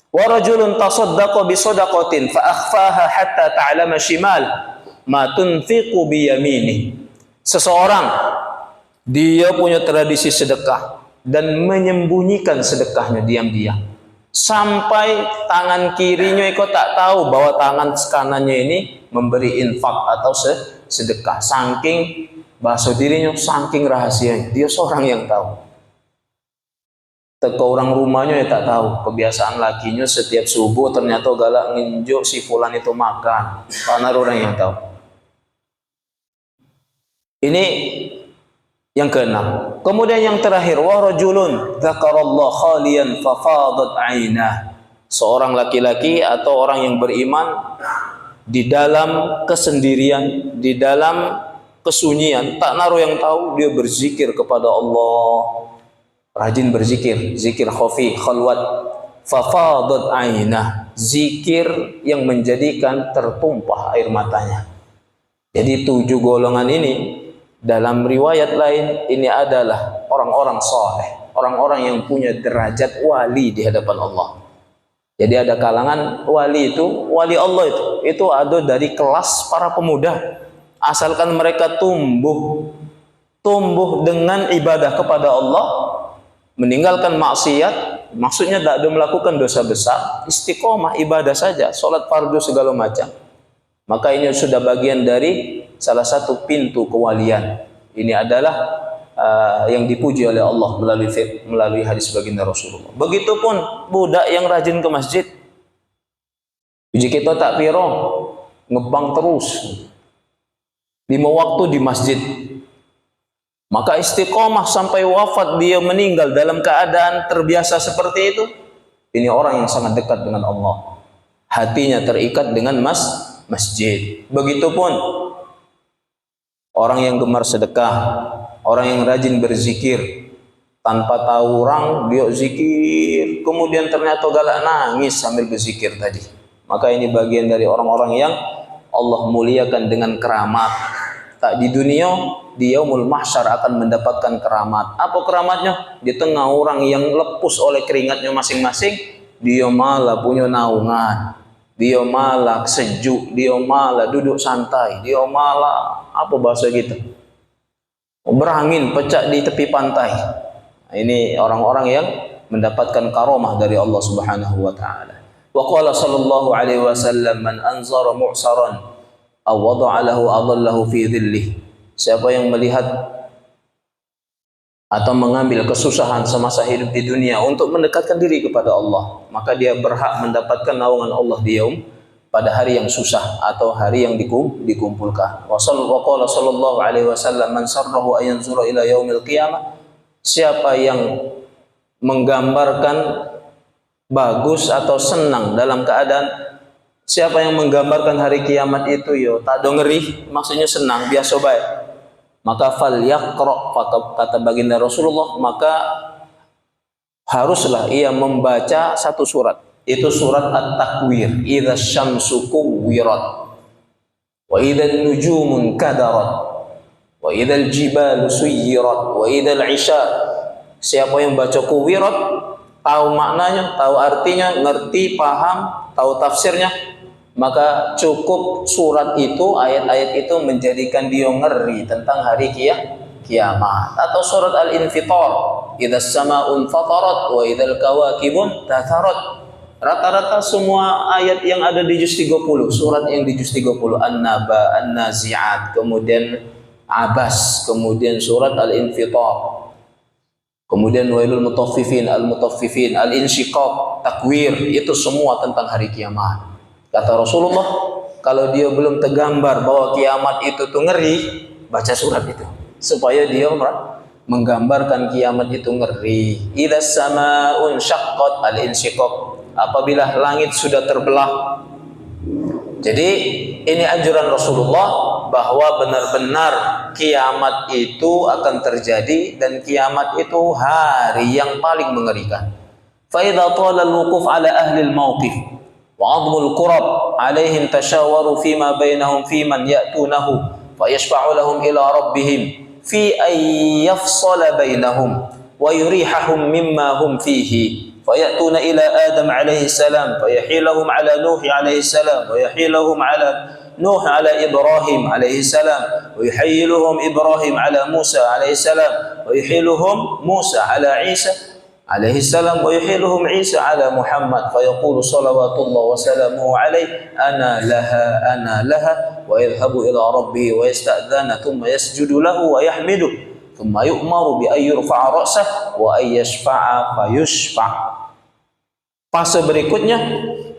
Wa rajulun tasaddaqa bi shadaqatin fa akhfaha hatta ta'lama shimal ma tunfiqu bi yamini. Seseorang dia punya tradisi sedekah dan menyembunyikan sedekahnya diam-diam sampai tangan kirinya ikut tak tahu bahwa tangan kanannya ini memberi infak atau sedekah. Saking bahasa dirinya, saking rahasianya, dia seorang yang tahu. Teka orang rumahnya ya tak tahu, kebiasaan lakinya setiap subuh ternyata galak nginjuk si fulan itu makan, karena orang yang tahu. Ini yang keenam. Kemudian yang terakhir, wa rajulun dzakarallahu khaliyan fa fadat 'ainah. Seorang laki-laki atau orang yang beriman di dalam kesendirian, di dalam kesunyian, tak naruh yang tahu, dia berzikir kepada Allah. Rajin berzikir, zikir khafi, khalwat. Fafadat ainah, zikir yang menjadikan tertumpah air matanya. Jadi 7 golongan ini dalam riwayat lain ini adalah orang-orang saleh, orang-orang yang punya derajat wali di hadapan Allah. Jadi ada kalangan wali itu, wali Allah itu ada dari kelas para pemuda. Asalkan mereka tumbuh dengan ibadah kepada Allah, meninggalkan maksiat, maksudnya tidak ada melakukan dosa besar, istiqomah ibadah saja, sholat fardu segala macam. Maka ini sudah bagian dari salah satu pintu kewalian. Ini adalah yang dipuji oleh Allah melalui hadis baginda Rasulullah. Begitupun budak yang rajin ke masjid. Jika kita tak piro, ngebang terus 5 waktu di masjid, maka istiqomah sampai wafat, dia meninggal dalam keadaan terbiasa seperti itu. Ini orang yang sangat dekat dengan Allah, hatinya terikat dengan masjid. Begitupun orang yang gemar sedekah, orang yang rajin berzikir, tanpa tahu orang dia zikir, kemudian ternyata galak nangis sambil berzikir tadi. Maka ini bagian dari orang-orang yang Allah muliakan dengan keramat. Tak di dunia, di yaumul mahsyar akan mendapatkan keramat. Apa keramatnya? Di tengah orang yang lepus oleh keringatnya masing-masing, dia malah punya naungan, dia malah sejuk, dia malah duduk santai, dia malah apa bahasa kita, berangin pecah di tepi pantai. Nah, ini orang-orang yang mendapatkan karomah dari Allah Subhanahu wa taala. Wa qala sallallahu alaihi wasallam, man anzara mu'saran aw wada'a lahu adallahu fi dhillih. Siapa yang melihat atau mengambil kesusahan semasa hidup di dunia untuk mendekatkan diri kepada Allah, maka dia berhak mendapatkan naungan Allah di yaum, pada hari yang susah atau hari yang dikumpulkan. Wa qala sallallahu alaihi wasallam, man sarrahu an yanzura ila yaumil qiyamah. Siapa yang menggambarkan bagus atau senang dalam keadaan, siapa yang menggambarkan hari kiamat itu yo tak ada ngeri, maksudnya senang biasa baik, maka falyaqra, kata baginda Rasulullah, maka haruslah ia membaca satu surat. Itu surat At-Takwir. Idza syamsu kuwirat wa idza nujumun kadarat wa idza jibalu suyirat wa idza isya. Siapa yang baca kuwirat, tahu maknanya, tahu artinya, ngerti, paham, tahu tafsirnya, maka cukup surat itu, ayat-ayat itu menjadikan dia ngeri tentang hari kiamat. Atau surat Al-Infitar, idza sama'un fatarat wa idzal kawakibun tatharat. Rata-rata semua ayat yang ada di juz 30, surat yang di juz 30, An-Naba, An-Nazi'at, kemudian Abas, kemudian surat Al-Infitar, kemudian Wailul Mutaffifin, Al-Mutaffifin, Al-Insyiqaq, Takwir, itu semua tentang hari kiamat. Kata Rasulullah, kalau dia belum tergambar bahwa kiamat itu tuh ngeri, baca surat itu supaya dia menggambarkan kiamat itu ngeri. Idza sama'un syaqqat, Al-Insyiqaq, apabila langit sudah terbelah. Jadi ini anjuran Rasulullah bahwa benar-benar kiamat itu akan terjadi, dan kiamat itu hari yang paling mengerikan. Fa idza tala al-wuquf ala ahli al-mawqif wa 'admul qurab 'alaihim tashawaru fima bainahum fi man ya'tunahu fa yashfa'u lahum ila rabbihim fi ay yafsala bainahum wa yurihahum mimma hum fihi. فيأتون إلى آدم عليه السلام فيحيلهم على نوح عليه السلام ويحيلهم على نوح على إبراهيم عليه السلام ويحيلهم إبراهيم على موسى عليه السلام ويحيلهم موسى على عيسى عليه السلام ويحيلهم عيسى على محمد فيقول صلوات الله وسلامه عليه أنا لها ويذهب إلى ربه ويستأذن ثم يسجد له ويحمده ثم يؤمر بأن يرفع رأسه وأن يشفع فيشفع. Fase berikutnya,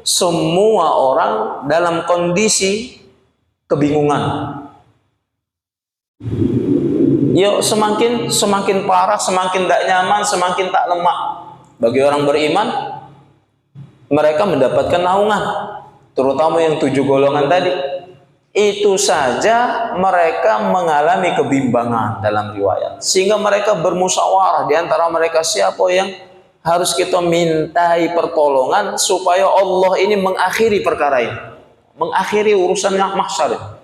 semua orang dalam kondisi kebingungan. Yuk, semakin parah, semakin tak nyaman, semakin tak lemak. Bagi orang beriman, mereka mendapatkan naungan, terutama yang 7 golongan tadi. Itu saja mereka mengalami kebimbangan dalam riwayat, sehingga mereka bermusyawarah di antara mereka, siapa yang harus kita mintai pertolongan supaya Allah ini mengakhiri perkara ini, mengakhiri urusannya mahsyar.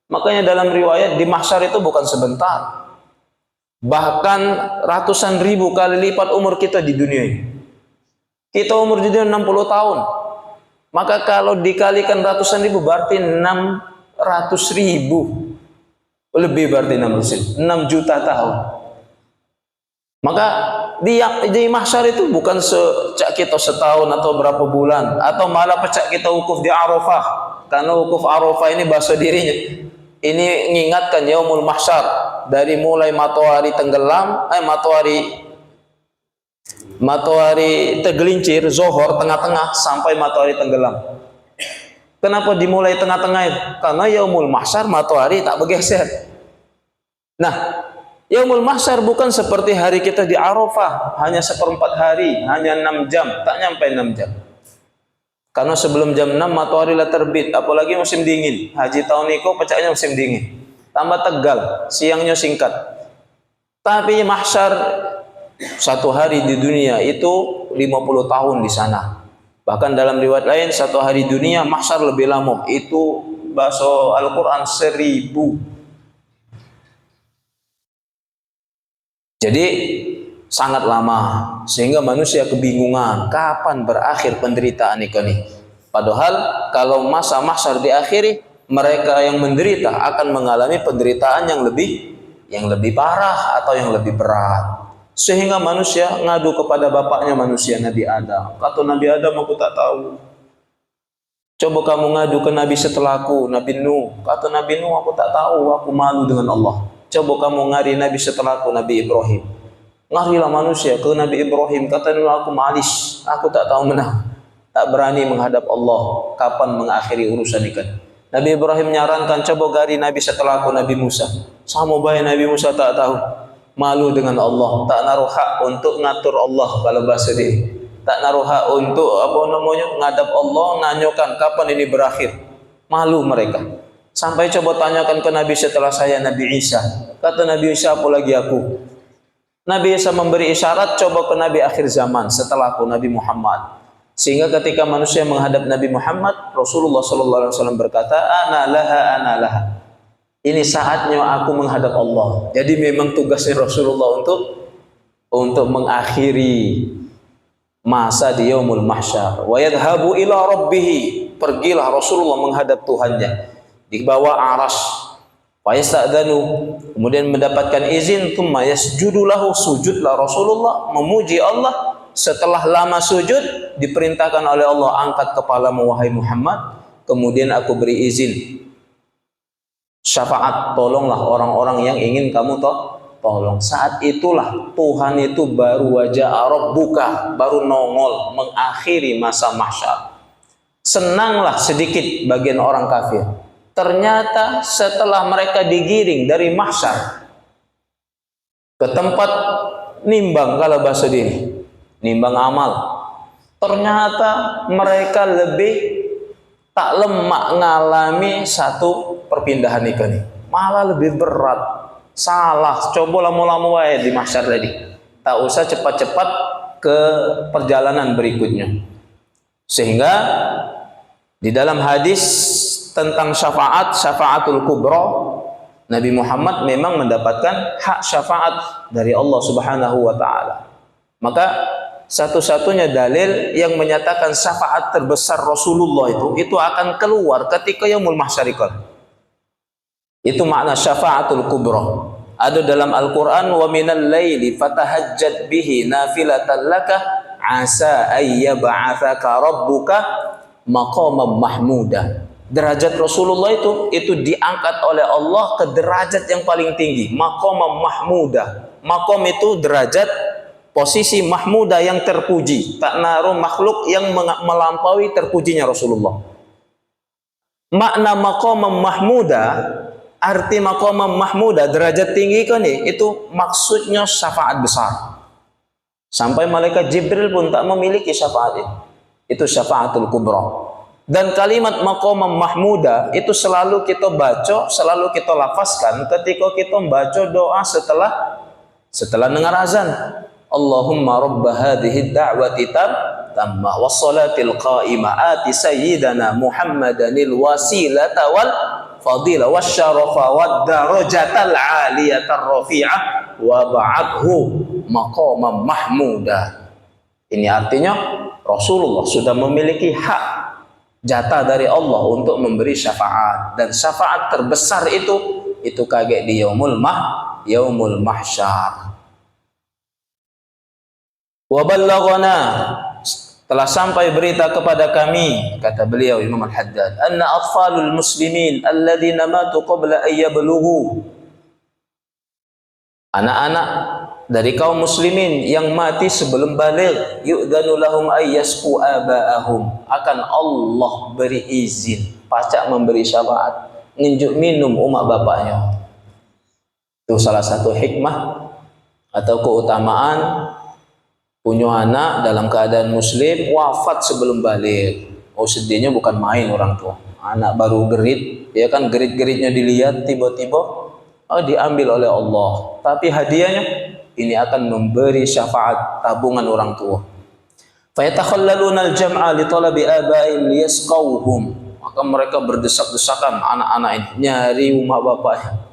Makanya dalam riwayat di mahsyar itu bukan sebentar, Bahkan ratusan ribu kali lipat umur kita di dunia ini. Kita umur di dunia 60 tahun. Maka kalau dikalikan ratusan ribu berarti 600 ribu. Lebih berarti 6 juta tahun. Maka di mahsyar itu bukan sejak kita setahun atau berapa bulan, atau malah pecah kita wukuf di Arafah. Karena wukuf Arafah ini bahasa dirinya. Ini mengingatkan yaumul mahsyar, dari mulai matahari tenggelam, matahari tergelincir, zuhur tengah-tengah sampai matahari tenggelam. Kenapa dimulai tengah-tengah itu? Karena yaumul mahsyar matahari tak bergeser. Nah, yaumul mahsyar bukan seperti hari kita di Arafah, hanya seperempat hari, hanya 6 jam, tak nyampe 6 jam. Karena sebelum jam 6 matahari lah terbit, apalagi musim dingin. Haji tahun ini pecahnya musim dingin. Tambah tegal, siangnya singkat. Tapi mahsyar satu hari di dunia itu 50 tahun di sana. Bahkan dalam riwayat lain satu hari dunia mahsyar lebih lama. Itu bahasa Al-Quran 1000. Jadi sangat lama, sehingga manusia kebingungan kapan berakhir penderitaan ini. Padahal kalau masa mahsyar diakhiri, mereka yang menderita akan mengalami penderitaan yang lebih parah atau yang lebih berat. Sehingga manusia ngadu kepada bapaknya manusia, Nabi Adam. Kata Nabi Adam, aku tak tahu. Coba kamu ngadu ke Nabi setelahku, Nabi Nuh. Kata Nabi Nuh, aku tak tahu, aku malu dengan Allah. Coba kamu ngari Nabi setelahku, Nabi Ibrahim. Ngarilah manusia ke Nabi Ibrahim. Kata Nabi, aku malis, aku tak tahu menang, tak berani menghadap Allah. Kapan mengakhiri urusan ikan? Nabi Ibrahim menyarankan, coba gari Nabi setelahku, Nabi Musa. Sama baik Nabi Musa tak tahu, malu dengan Allah, tak naruh hak untuk ngatur Allah kalau bahasa dia. Tak naruh hak untuk ngadap Allah, nanyakan kapan ini berakhir. Malu mereka. Sampai coba tanyakan ke Nabi setelah saya, Nabi Isa. Kata Nabi Isa, apa lagi aku? Nabi Isa memberi isyarat, coba ke Nabi akhir zaman setelahku, Nabi Muhammad. Sehingga ketika manusia menghadap Nabi Muhammad, Rasulullah SAW berkata, ana laha. Ini saatnya aku menghadap Allah. Jadi memang tugasnya Rasulullah untuk mengakhiri masa di yaumul mahsyar. Wa yadhabu ila rabbih. Pergilah Rasulullah menghadap Tuhannya di bawah arsy. Wa yasta'danu, kemudian mendapatkan izin, tsumma yasjudu lahu, sujudlah Rasulullah memuji Allah. Setelah lama sujud, diperintahkan oleh Allah, angkat kepalamu wahai Muhammad, kemudian aku beri izin syafaat, tolonglah orang-orang yang ingin kamu tolong. Saat itulah Tuhan itu baru wajah rabbuka, baru nongol mengakhiri masa mahsyar. Senanglah sedikit bagian orang kafir. Ternyata setelah mereka digiring dari mahsyar ke tempat nimbang, kalau bahasa diri, nimbang amal, ternyata mereka lebih tak lemak ngalami satu perpindahan ini, malah lebih berat. Salah, coba lama-lama wae di mahsyar tadi. Tak usah cepat-cepat ke perjalanan berikutnya. Sehingga di dalam hadis tentang syafaatul kubra, Nabi Muhammad memang mendapatkan hak syafaat dari Allah Subhanahu wa taala. Maka satu-satunya dalil yang menyatakan syafaat terbesar Rasulullah itu akan keluar ketika yaumul mahsyar. Itu makna syafaatul kubra. Ada dalam Al-Qur'an, wa minal laili fatahajjat bihi nafilatan laka asa ayyab'atsaka rabbuka maqaman mahmuda. Derajat Rasulullah itu diangkat oleh Allah ke derajat yang paling tinggi, maqaman mahmuda. Maqam itu derajat, posisi mahmuda yang terpuji. Tak naruh makhluk yang melampaui terpujinya Rasulullah. Makna maqaman mahmuda, arti maqaman mahmuda, derajat tinggi kan itu maksudnya syafaat besar. Sampai malaikat Jibril pun tak memiliki syafaat itu. Itu syafaatul kubra. Dan kalimat maqaman mahmuda itu selalu kita baca, selalu kita lafazkan ketika kita membaca doa setelah dengar azan. Allahumma rabb hadhihi ad-da'wati tammah was-salatil qa'imah ati sayyidana Muhammadanil wasilata wal fadila wasyarafa wad darajatal 'aliyatar rafi'ah wa ba'athu maqaman mahmuda. Ini artinya Rasulullah sudah memiliki hak jatah dari Allah untuk memberi syafaat, dan syafaat terbesar itu kaget di yaumul mahsyar. Wa ballaghana, telah sampai berita kepada kami, kata beliau Imam Al-Haddad, anna atfalul muslimin alladhina matu qabla an yablughu, anak-anak dari kaum muslimin yang mati sebelum baligh, yu'danu lahum ay yasqu aba'ahum, akan Allah beri izin pacak memberi syafaat nginjuk minum umat bapaknya. Itu salah satu hikmah atau keutamaan punya anak dalam keadaan muslim wafat sebelum baligh. Oh, sedihnya bukan main orang tua. Anak baru gerit, ya kan, gerit-geritnya dilihat, tiba-tiba diambil oleh Allah. Tapi hadiahnya ini akan memberi syafaat tabungan orang tua. Fa yatakhallaluna al-jam'a li talabi aba'ihim liyasqawhum. Maka mereka berdesak-desakan anak-anak ini nyari umat bapaknya.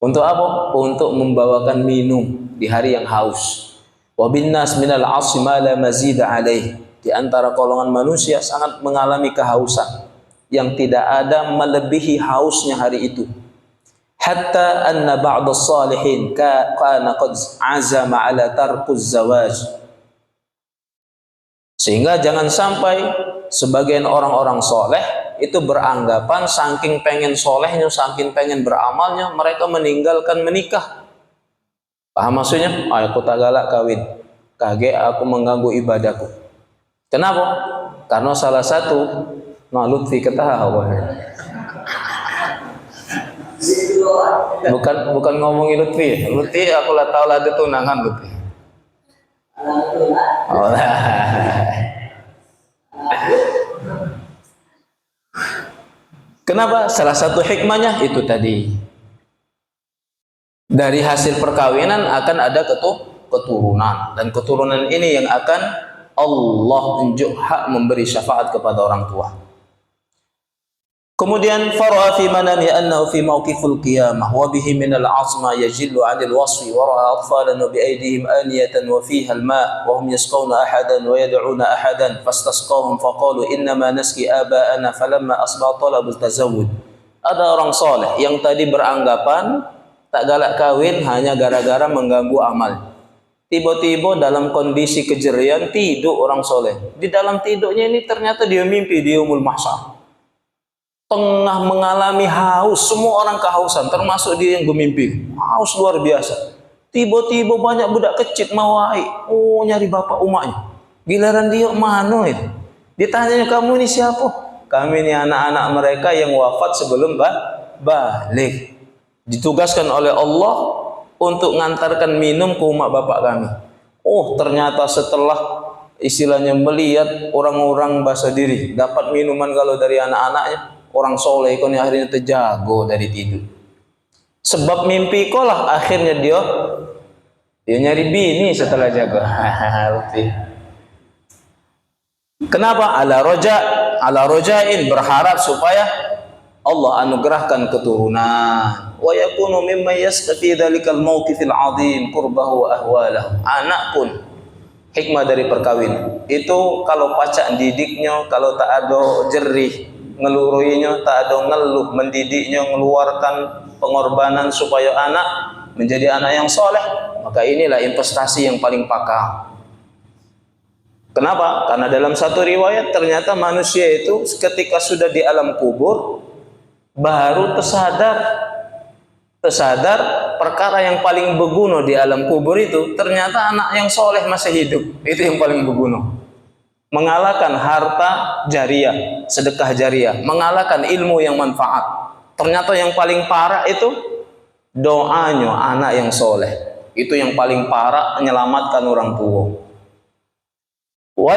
Untuk apa? Untuk membawakan minum di hari yang haus. Wa bin nas minal 'asmi ma la mazida alaih. Di antara golongan manusia sangat mengalami kehausan yang tidak ada melebihi hausnya hari itu. Hatta anna ba'd as-salihin kana qad azama ala tarkuz zawaj. Sehingga jangan sampai sebagian orang-orang soleh itu beranggapan saking pengen solehnya, saking pengen beramalnya, mereka meninggalkan menikah. Paham maksudnya? Aku tak galak kawin, kage aku mengganggu ibadahku. Kenapa? Karena salah satu Lutfi ketawa. Bukan ngomongin Lutfi. Lutfi aku lah tahu lah ada tunangan Lutfi. Oh, kenapa? Salah satu hikmahnya itu tadi. Dari hasil perkawinan akan ada keturunan, dan keturunan ini yang akan Allah unjuk hak memberi syafaat kepada orang tua. Kemudian fara'a fi manami annahu fi mawqifil qiyamah wa bihi min al-'azma yajillu 'anil wasfi wa ra'a atfalan bi aydihim aniyatan wa fiha al-ma' wa hum yasqawna ahadan wa yad'una ahadan fastasqahum faqalu innama nasqi aba'ana falamma asbaha talabu tazawwud. Ada orang saleh yang tadi beranggapan tak galak kawin hanya gara-gara mengganggu amal. Tiba-tiba dalam kondisi kejerian tidur orang soleh. Di dalam tidurnya ini ternyata dia mimpi di yaumul mahsyar. Tengah mengalami haus, semua orang kehausan, termasuk dia yang bermimpi. Haus luar biasa. Tiba-tiba banyak budak kecil mau air. Oh, nyari bapak umaknya. Giliran dia mana itu? Ditanya, kamu ini siapa? Kami ini anak-anak mereka yang wafat sebelum balik. Ditugaskan oleh Allah untuk ngantarkan minum ke umat bapak kami. Oh, ternyata setelah istilahnya melihat orang-orang bahasa diri dapat minuman kalau dari anak-anaknya, orang soleh ini akhirnya terjago dari tidur. Sebab mimpi kolah akhirnya dia nyari bini setelah jaga. Kenapa? Ala rojain, berharap supaya Allah anugerahkan keturunan. Wa yakunu mimma yastafi dzalikal mauqifil 'adzim qurbahu wa ahwalahu. Anak pun hikmah dari perkawinan. Itu kalau pacak didiknya, kalau tak ada jerih ngeluruinya, tak ada ngeluh mendidiknya, mengeluarkan pengorbanan supaya anak menjadi anak yang soleh, maka inilah investasi yang paling pakar. Kenapa? Karena dalam satu riwayat ternyata manusia itu ketika sudah di alam kubur baru tersadar perkara yang paling berguna di alam kubur itu ternyata anak yang soleh masih hidup. Itu yang paling berguna. Mengalahkan harta jariah, sedekah jariah, mengalahkan ilmu yang manfaat. Ternyata yang paling parah itu doanya anak yang soleh. Itu yang paling parah menyelamatkan orang tua. Wa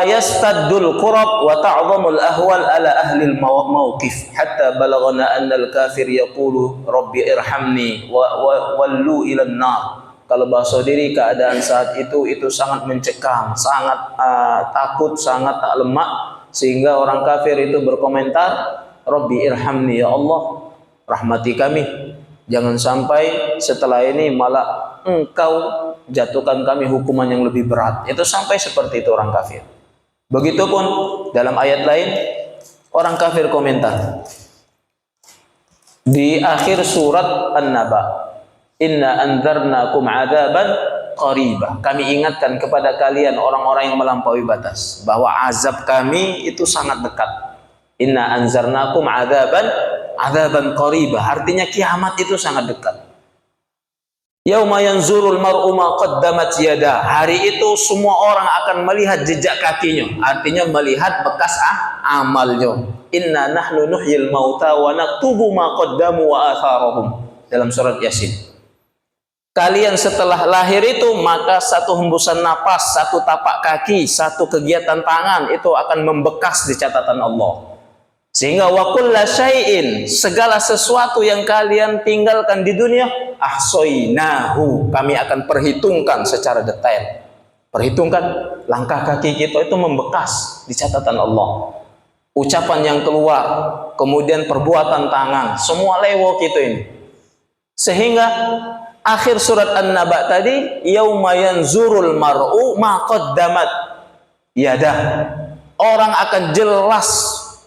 yastaddul qurab wa ta'zamul ahwal ala ahli al-mawqif hatta balaghana anna al-kafir yaqulu rabbi irhamni wallu ila an-nar. Kalau bahasa diri keadaan saat itu sangat mencekam, sangat takut, sangat tak lemak, sehingga orang kafir itu berkomentar, rabbi irhamni, ya Allah rahmati kami, Jangan sampai setelah ini malah engkau jatuhkan kami hukuman yang lebih berat. Itu sampai seperti itu orang kafir. Begitupun dalam ayat lain orang kafir komentar di akhir surat An-Naba, inna anzarnakum adzaban qaribah. Kami ingatkan kepada kalian orang-orang yang melampaui batas bahwa azab kami itu sangat dekat. Inna anzarnakum adzaban qaribah. Artinya kiamat itu sangat dekat. Yauma yanzurul mar'u ma qaddamat yadah. Hari itu semua orang akan melihat jejak kakinya. Artinya melihat bekas amalnya. Inna nahnu nuhyil mauta wa naktubu ma qaddamu wa atharahum. Dalam surat Yasin. Kalian setelah lahir itu maka satu hembusan napas, satu tapak kaki, satu kegiatan tangan itu akan membekas di catatan Allah. Sehingga wa kulla syai'in, segala sesuatu yang kalian tinggalkan di dunia, ahsoinahu, kami akan perhitungkan secara detail. Perhitungkan langkah kaki kita itu membekas di catatan Allah. Ucapan yang keluar, kemudian perbuatan tangan, semua lewat itu ini. Sehingga akhir surat An-Naba tadi, yauma yanzurul mar'u ma qaddamat yadah. Orang akan jelas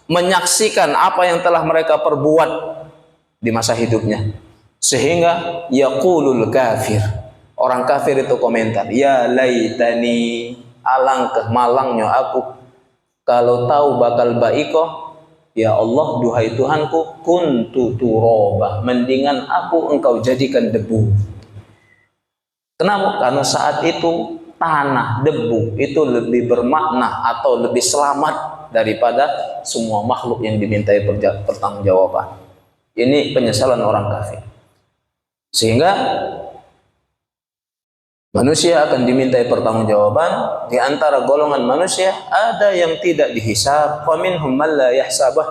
menyaksikan apa yang telah mereka perbuat di masa hidupnya. Sehingga yaqulul kafir, orang kafir itu komentar, ya laitani, alangkah malangnya aku kalau tahu bakal baiko. Ya Allah, duhai Tuhanku, kuntu turaba, mendingan aku engkau jadikan debu. Kenapa? Karena saat itu tanah, debu itu lebih bermakna atau lebih selamat daripada semua makhluk yang dimintai pertanggungjawaban. Ini penyesalan orang kafir. Sehingga manusia akan dimintai pertanggungjawaban. Di antara golongan manusia ada yang tidak dihisab, wa minhum man la yahsabah,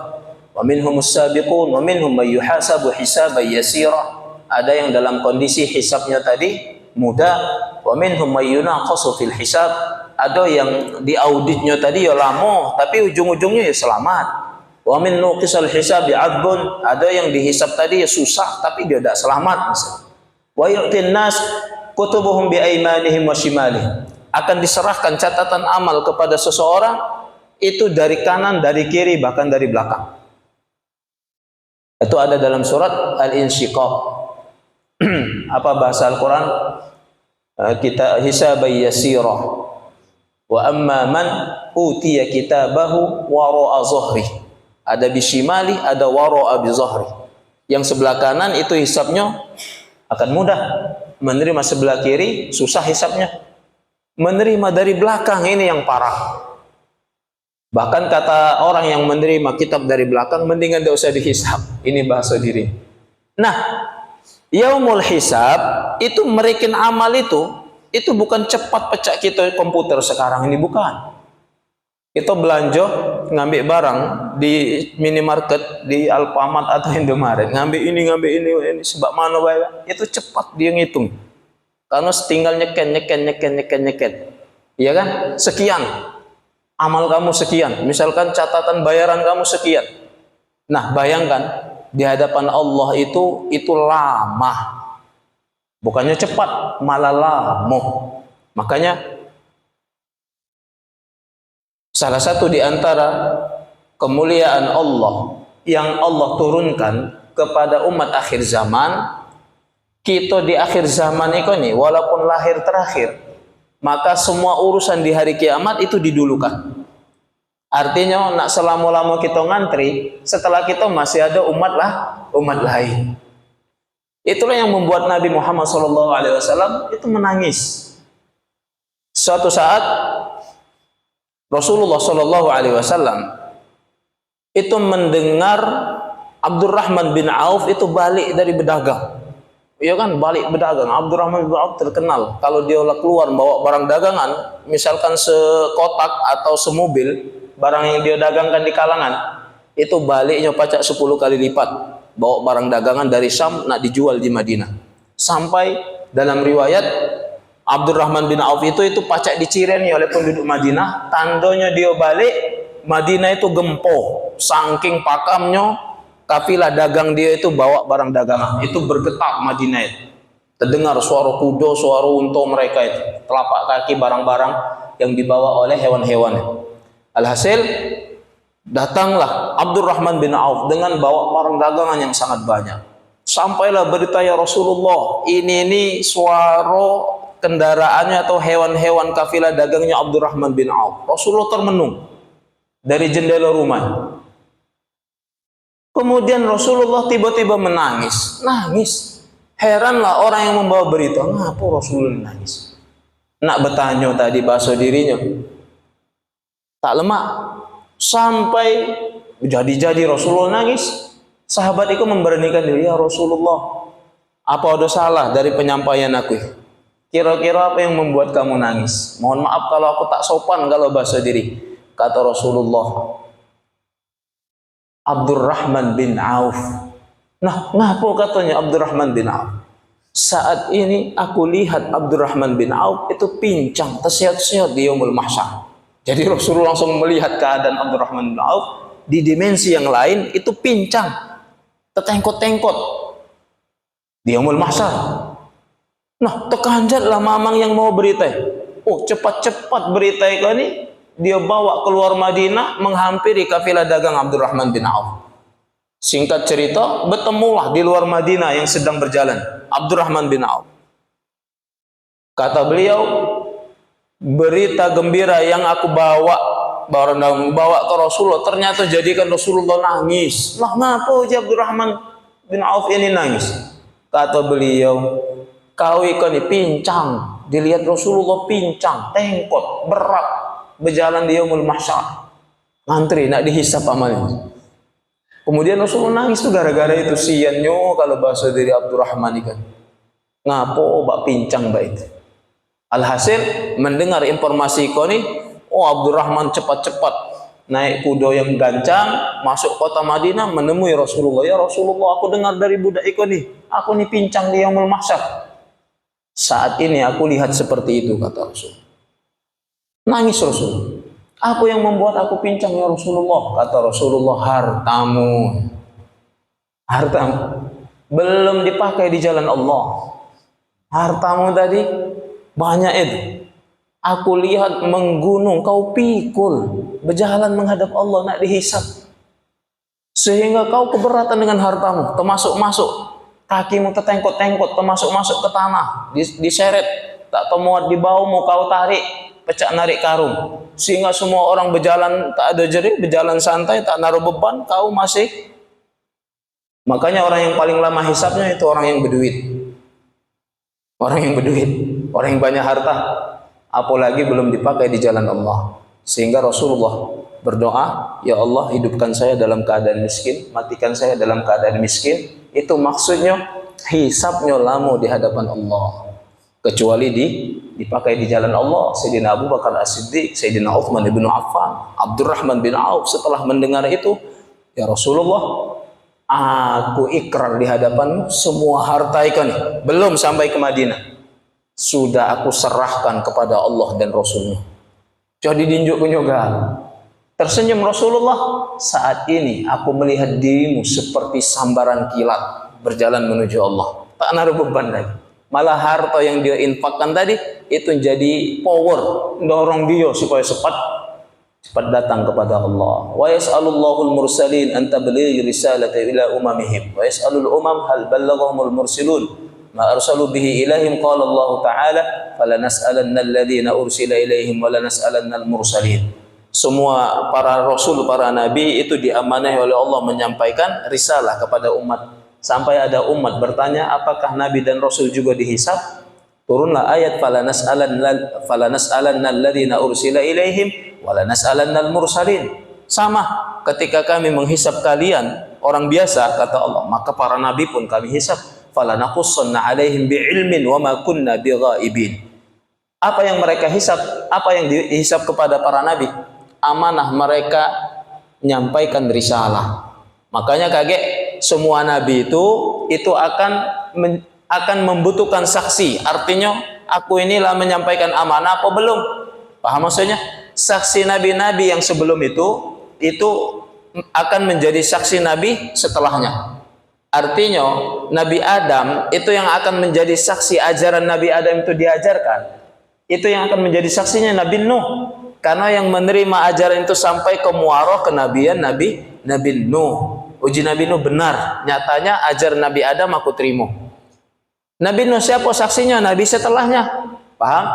wa minhumus sabiqun, wa minhum may yuhasabu hisaban yasira. Ada yang dalam kondisi hisabnya tadi mudah, wa minhum may yunaqasu fil hisab. Ada yang diauditnya tadi ya lama, tapi ujung-ujungnya ya selamat. Wa min nuqisal hisabi adbun, ada yang dihisab tadi ya susah, tapi dia tidak selamat. Wa yu'tin nas kutubuhum bi aimanihim wa shimalihim, akan diserahkan catatan amal kepada seseorang itu dari kanan, dari kiri, bahkan dari belakang. Itu ada dalam surat Al-Insyiqaq. Apa bahasa Al-Quran? Kita hisabai yasirah. Wa amma man utiya kitabahu wara'a zuhri. Ada bishimali, ada wara'a bi zuhri. Yang sebelah kanan itu hisabnya akan mudah. Menerima sebelah kiri susah hisabnya. Menerima dari belakang ini yang parah. Bahkan kata orang yang menerima kitab dari belakang, mendingan tidak usah dihisab. Ini bahasa diri. Nah, yaumul hisab itu merikin amal itu bukan cepat pecah kita komputer sekarang ini, bukan. Kita belanja ngambil barang di minimarket, di Alfamart atau Indomaret, ngambil ini sebab mana bayar, itu cepat dia ngitung. Karena tinggal nyeken. Iya kan? Sekian. Amal kamu sekian. Misalkan catatan bayaran kamu sekian. Nah, bayangkan di hadapan Allah itu lama. Bukannya cepat, malah lama. Makanya salah satu di antara kemuliaan Allah yang Allah turunkan kepada umat akhir zaman, kita di akhir zaman ini walaupun lahir terakhir, maka semua urusan di hari kiamat itu didulukan. Artinya nak selama-lama kita ngantri, setelah kita masih ada umat lain. Itulah yang membuat Nabi Muhammad SAW itu menangis. Suatu saat Rasulullah SAW itu mendengar Abdurrahman bin Auf itu balik dari berdagang. Iya kan, balik berdagang. Abdurrahman bin Auf terkenal kalau dia keluar bawa barang dagangan, misalkan sekotak atau semobil barang yang dia dagangkan di kalangan, itu baliknya pacak 10 kali lipat. Bawa barang dagangan dari Syam nak dijual di Madinah. Sampai dalam riwayat Abdurrahman bin Auf itu pacak dicireni oleh penduduk Madinah. Tandanya dia balik, Madinah itu gempo, saking pakamnya kafilah dagang dia itu bawa barang dagangan. Itu bergetar Madinah itu. Terdengar suara kuda, suara unta mereka itu. Telapak kaki barang-barang yang dibawa oleh hewan-hewan. Alhasil datanglah Abdurrahman bin Auf dengan bawa barang dagangan yang sangat banyak. Sampailah berita, ya Rasulullah, ini suara kendaraannya atau hewan-hewan kafilah dagangnya Abdurrahman bin Auf. Rasulullah termenung dari jendela rumah. Kemudian Rasulullah tiba-tiba menangis. Heranlah orang yang membawa berita, ngapa Rasulullah nangis? Nak bertanya tadi bahasa dirinya tak lemak. Sampai jadi Rasulullah nangis. Sahabat itu memberanikan diri, ya Rasulullah, apa ada salah dari penyampaian aku? Kira-kira apa yang membuat kamu nangis? Mohon maaf kalau aku tak sopan kalau bahasa diri. Kata Rasulullah, Abdurrahman bin Auf. Nah, kenapa katanya Abdurrahman bin Auf? Saat ini aku lihat Abdurrahman bin Auf itu pincang, tersehat-sehat di yaumul mahsyar. Jadi Rasulullah langsung melihat keadaan Abdurrahman bin Auf di dimensi yang lain, itu pincang, tertengkot-tengkot di yaumul mahsyar. Nah, terkanjatlah mamang yang mau berita. Oh, cepat-cepat berita ini dia bawa keluar Madinah, menghampiri kafilah dagang Abdurrahman bin Auf. Singkat cerita, bertemulah di luar Madinah yang sedang berjalan Abdurrahman bin Auf. Kata beliau, berita gembira yang aku bawa ke Rasulullah, ternyata jadikan Rasulullah nangis. Lah, kenapa Abdurrahman bin Auf ini nangis? Kata beliau, kau ini pincang. Dilihat Rasulullah pincang, tengkot, berat, berjalan di yaumul mahsyar, ngantri nak dihisap amalnya. Kemudian Rasulullah nangis tuh gara-gara itu. Siannya kalau bahasa dari Abdurrahman ikan, ngapo bak pincang bak itu. Alhasil mendengar informasi kau nih, oh Abdurrahman cepat-cepat naik kuda yang gancang masuk kota Madinah menemui Rasulullah. Ya Rasulullah, aku dengar dari budak iku nih, aku nih pincang di yaumul mahsyar. Saat ini aku lihat seperti itu, kata Rasul. Nangis Rasul. Apa yang membuat aku pincang ya Rasulullah? Kata Rasulullah, hartamu. Hartamu belum dipakai di jalan Allah. Hartamu tadi banyak itu. Aku lihat menggunung, kau pikul, berjalan menghadap Allah nak dihisap. Sehingga kau keberatan dengan hartamu, termasuk kakimu tertengkot-tengkot, termasuk ke tanah, diseret, tak tahu muat di bawah, mau kau tarik, pecah narik karung. Sehingga semua orang berjalan tak ada jerih, berjalan santai, tak naruh beban, kau masih. Makanya orang yang paling lama hisapnya itu orang yang berduit. Orang yang berduit, orang yang banyak harta, apalagi belum dipakai di jalan Allah. Sehingga Rasulullah berdoa, ya Allah, hidupkan saya dalam keadaan miskin, matikan saya dalam keadaan miskin. Itu maksudnya hisapnya lama di hadapan Allah, kecuali dipakai di jalan Allah. Sayyidina Abu Bakar As-Siddiq, Sayyidina Uthman ibn Affan, Abdurrahman bin Auf setelah mendengar itu, ya Rasulullah, aku ikrar di hadapanmu, semua harta ikan belum sampai ke Madinah sudah aku serahkan kepada Allah dan Rasulnya. Jadi dinjuk kunyogan. Tersenyum Rasulullah, saat ini aku melihat dirimu seperti sambaran kilat berjalan menuju Allah. Tak naruh beban lagi. Malah harta yang dia infakkan tadi itu jadi power, dorong dia supaya cepat datang kepada Allah. Wa yas'alullahul mursalin an tablighi risalati ila umamihim wa yas'alul umam hal ballaghahumul mursilun ma arsalu bihi ilaihim. Qala Allah Ta'ala falanas'alanna alladhina ursila ilaihim wa lanas'alannal mursalin. Semua para rasul, para nabi itu diamanahi oleh Allah menyampaikan risalah kepada umat. Sampai ada umat bertanya, apakah nabi dan rasul juga dihisab? Turunlah ayat falanas'alannal ladzina ursila ilaihim wa lanas'alannal mursalin. Sama, ketika kami menghisab kalian orang biasa, kata Allah, maka para nabi pun kami hisab. Falanaqussanna alaihim bi'ilmin wa ma kunna bighaibin. Apa yang mereka hisab, apa yang dihisab kepada para nabi? Amanah mereka menyampaikan risalah. Makanya kaget, semua nabi itu akan membutuhkan saksi. Artinya aku inilah menyampaikan amanah apa belum? Paham maksudnya? Saksi nabi-nabi yang sebelum itu akan menjadi saksi Nabi setelahnya. Artinya Nabi Adam itu yang akan menjadi saksi ajaran Nabi Adam itu diajarkan. Itu yang akan menjadi saksinya Nabi Nuh. Karena yang menerima ajaran itu sampai ke muara kenabian Nabi Nuh. Uji Nabi Nuh benar. Nyatanya ajaran Nabi Adam aku terima. Nabi Nuh siapa saksinya? Nabi setelahnya. Paham?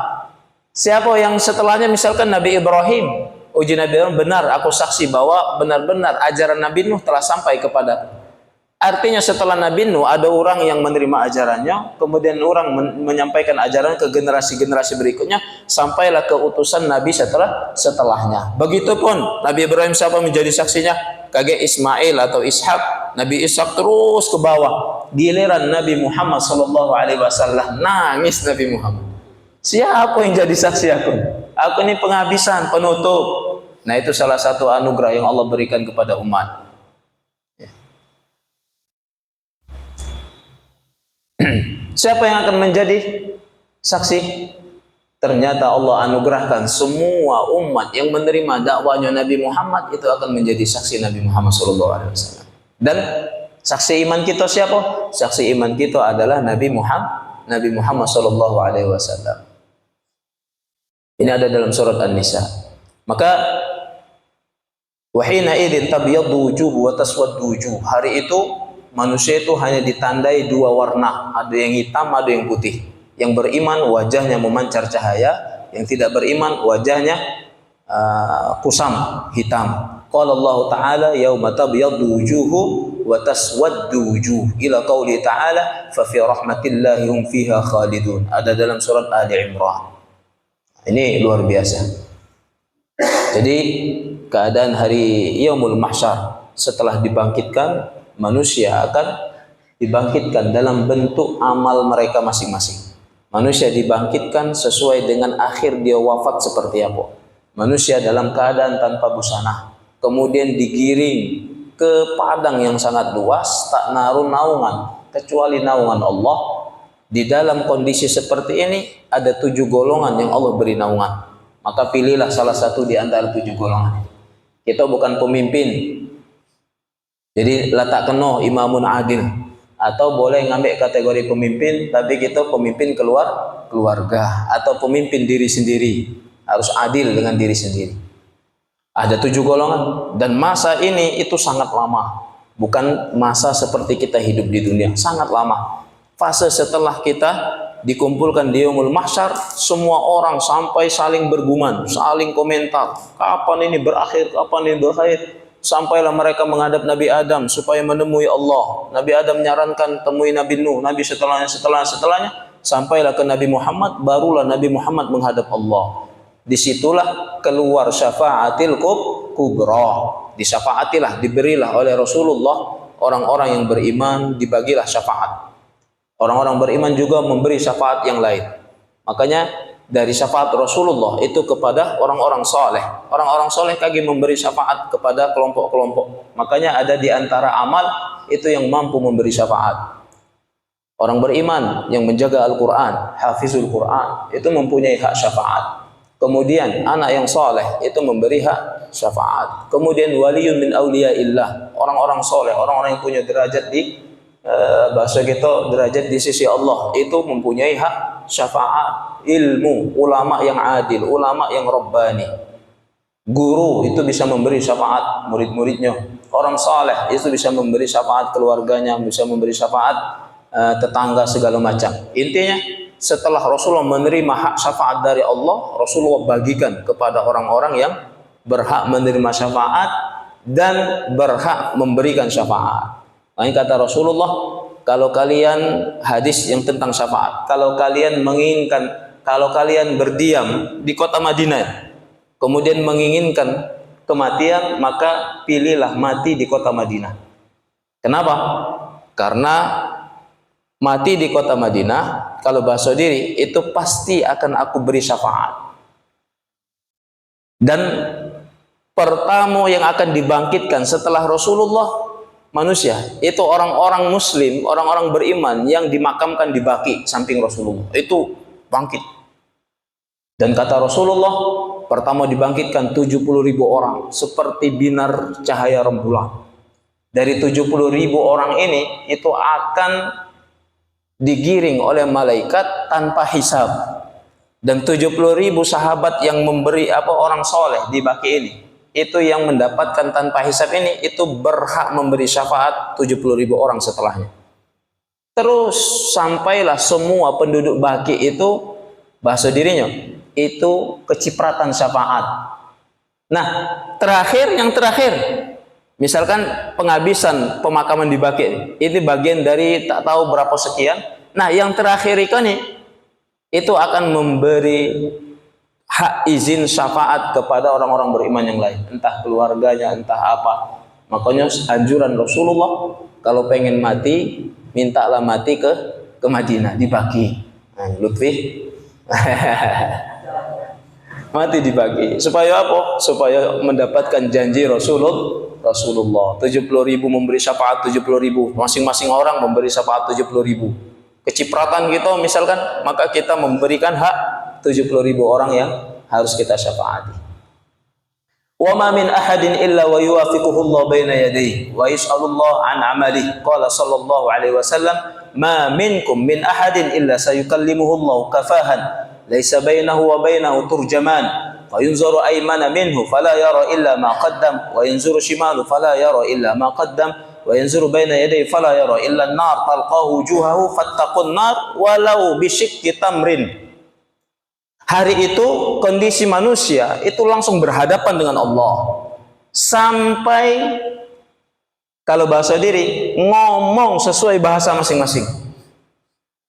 Siapa yang setelahnya? Misalkan Nabi Ibrahim. Uji Nabi Ibrahim benar. Aku saksi bahwa benar-benar ajaran Nabi Nuh telah sampai kepada. Artinya setelah Nabi Nuh ada orang yang menerima ajarannya, kemudian orang menyampaikan ajaran ke generasi-generasi berikutnya, sampailah ke utusan Nabi setelahnya. Begitupun Nabi Ibrahim siapa menjadi saksinya? Kakek Ismail atau Ishak. Nabi Ishak terus ke bawah. Giliran Nabi Muhammad SAW nangis Nabi Muhammad. Siapa yang jadi saksi aku? Aku ini penghabisan, penutup. Nah itu salah satu anugerah yang Allah berikan kepada umat. Siapa yang akan menjadi saksi? Ternyata Allah anugerahkan semua umat yang menerima dakwahnya Nabi Muhammad itu akan menjadi saksi Nabi Muhammad SAW. Dan saksi iman kita siapa? Saksi iman kita adalah Nabi Muhammad SAW. Ini ada dalam surat An-Nisa. Maka wahina idzin tabyaddu wujuh wa taswaddu wujuh. Hari itu manusia itu hanya ditandai dua warna, ada yang hitam, ada yang putih. Yang beriman wajahnya memancar cahaya, yang tidak beriman wajahnya kusam, hitam. Qala Allah Ta'ala yauma tabyaddu wujuhu wa taswaddu wujuh ila qauli ta'ala fa fi rahmatillahi hum fiha khalidun. Ada dalam surat Ali Imran. Ini luar biasa. Jadi keadaan hari Yaumul Mahsyar setelah dibangkitkan, manusia akan dibangkitkan dalam bentuk amal mereka masing-masing. Manusia dibangkitkan sesuai dengan akhir dia wafat seperti apa. Manusia dalam keadaan tanpa busana, kemudian digiring ke padang yang sangat luas, tak naruh naungan kecuali naungan Allah. Di dalam kondisi seperti ini ada 7 golongan yang Allah beri naungan. Maka pilihlah salah satu di antara 7 golongan. Kita bukan pemimpin, jadi letak kena imamun adil, atau boleh ngambil kategori pemimpin tapi kita pemimpin keluarga atau pemimpin diri sendiri, harus adil dengan diri sendiri. Ada 7 golongan dan masa ini itu sangat lama, bukan masa seperti kita hidup di dunia, sangat lama. Fase setelah kita dikumpulkan di Yaumul Mahsyar, semua orang sampai saling bergumam, saling komentar, kapan ini berakhir, kapan ini berakhir. Sampailah mereka menghadap Nabi Adam supaya menemui Allah. Nabi Adam menyarankan temui Nabi Nuh, Nabi setelahnya. Sampailah ke Nabi Muhammad, barulah Nabi Muhammad menghadap Allah. Disitulah keluar syafaatil kubra. Disyafaatilah, diberilah oleh Rasulullah orang-orang yang beriman, dibagilah syafaat. Orang-orang beriman juga memberi syafaat yang lain. Makanya dari syafaat Rasulullah itu kepada orang-orang soleh. Orang-orang soleh kaki memberi syafaat kepada kelompok-kelompok. Makanya ada di antara amal itu yang mampu memberi syafaat. Orang beriman yang menjaga Al-Quran, hafizul Quran, itu mempunyai hak syafaat. Kemudian anak yang soleh itu memberi hak syafaat. Kemudian waliyun min awliyaillah, orang-orang soleh, orang-orang yang punya derajat di bahasa kita derajat di sisi Allah itu mempunyai hak syafaat. Ilmu, ulama yang adil, ulama yang rabbani. Guru itu bisa memberi syafaat murid-muridnya. Orang saleh itu bisa memberi syafaat keluarganya, bisa memberi syafaat tetangga segala macam. Intinya setelah Rasulullah menerima hak syafaat dari Allah, Rasulullah bagikan kepada orang-orang yang berhak menerima syafaat dan berhak memberikan syafaat. Ini kata Rasulullah, kalau kalian hadis yang tentang syafaat, kalau kalian berdiam di kota Madinah, kemudian menginginkan kematian, maka pilihlah mati di kota Madinah. Kenapa? Karena mati di kota Madinah, kalau bahasa diri, itu pasti akan aku beri syafaat. Dan pertama yang akan dibangkitkan setelah Rasulullah, manusia itu orang-orang muslim, orang-orang beriman yang dimakamkan di Baqi samping Rasulullah itu bangkit. Dan kata Rasulullah, pertama dibangkitkan 70.000 orang seperti binar cahaya rembulan. Dari 70.000 orang ini itu akan digiring oleh malaikat tanpa hisab. Dan 70.000 sahabat yang memberi orang soleh di baki ini, itu yang mendapatkan tanpa hisab ini, itu berhak memberi syafaat 70.000 orang setelahnya. Terus sampailah semua penduduk baki itu, bahasa dirinya itu kecipratan syafaat. Nah, yang terakhir, misalkan penghabisan pemakaman di baki, ini bagian dari tak tahu berapa sekian. Nah, yang terakhir ini itu akan memberi hak izin syafaat kepada orang-orang beriman yang lain, entah keluarganya, entah apa. Makanya anjuran Rasulullah, kalau pengen mati, mintalah mati ke Madinah, di Baqi. Nah, Lutfi mati di Baqi. Supaya apa? Supaya mendapatkan janji Rasulullah. 70.000 memberi syafaat 70.000. Masing-masing orang memberi syafaat 70.000. Kecipratan kita misalkan, maka kita memberikan hak 70.000 orang yang harus kita syafaati. Wa ma min ahadin illa wa yuwafiquhu Allah baina yadayhi wa yas'alullah an amalihi. Qala sallallahu alaihi wasallam, ma minkum min ahadin illa sayukallimuhu Allah kafahan. Laisa bainahu wa bainahu turjaman fa yunzaru aymana minhu fala yara illa ma qaddam wa yanzuru shimalu fala yara illa ma qaddam wa yanzuru baina yadayhi fala yara illa an-nar talqahu wujuhahu fattaqun nar walau bisyikki tamrin. Hari itu kondisi manusia itu langsung berhadapan dengan Allah, sampai kalau bahasa diri ngomong sesuai bahasa masing-masing,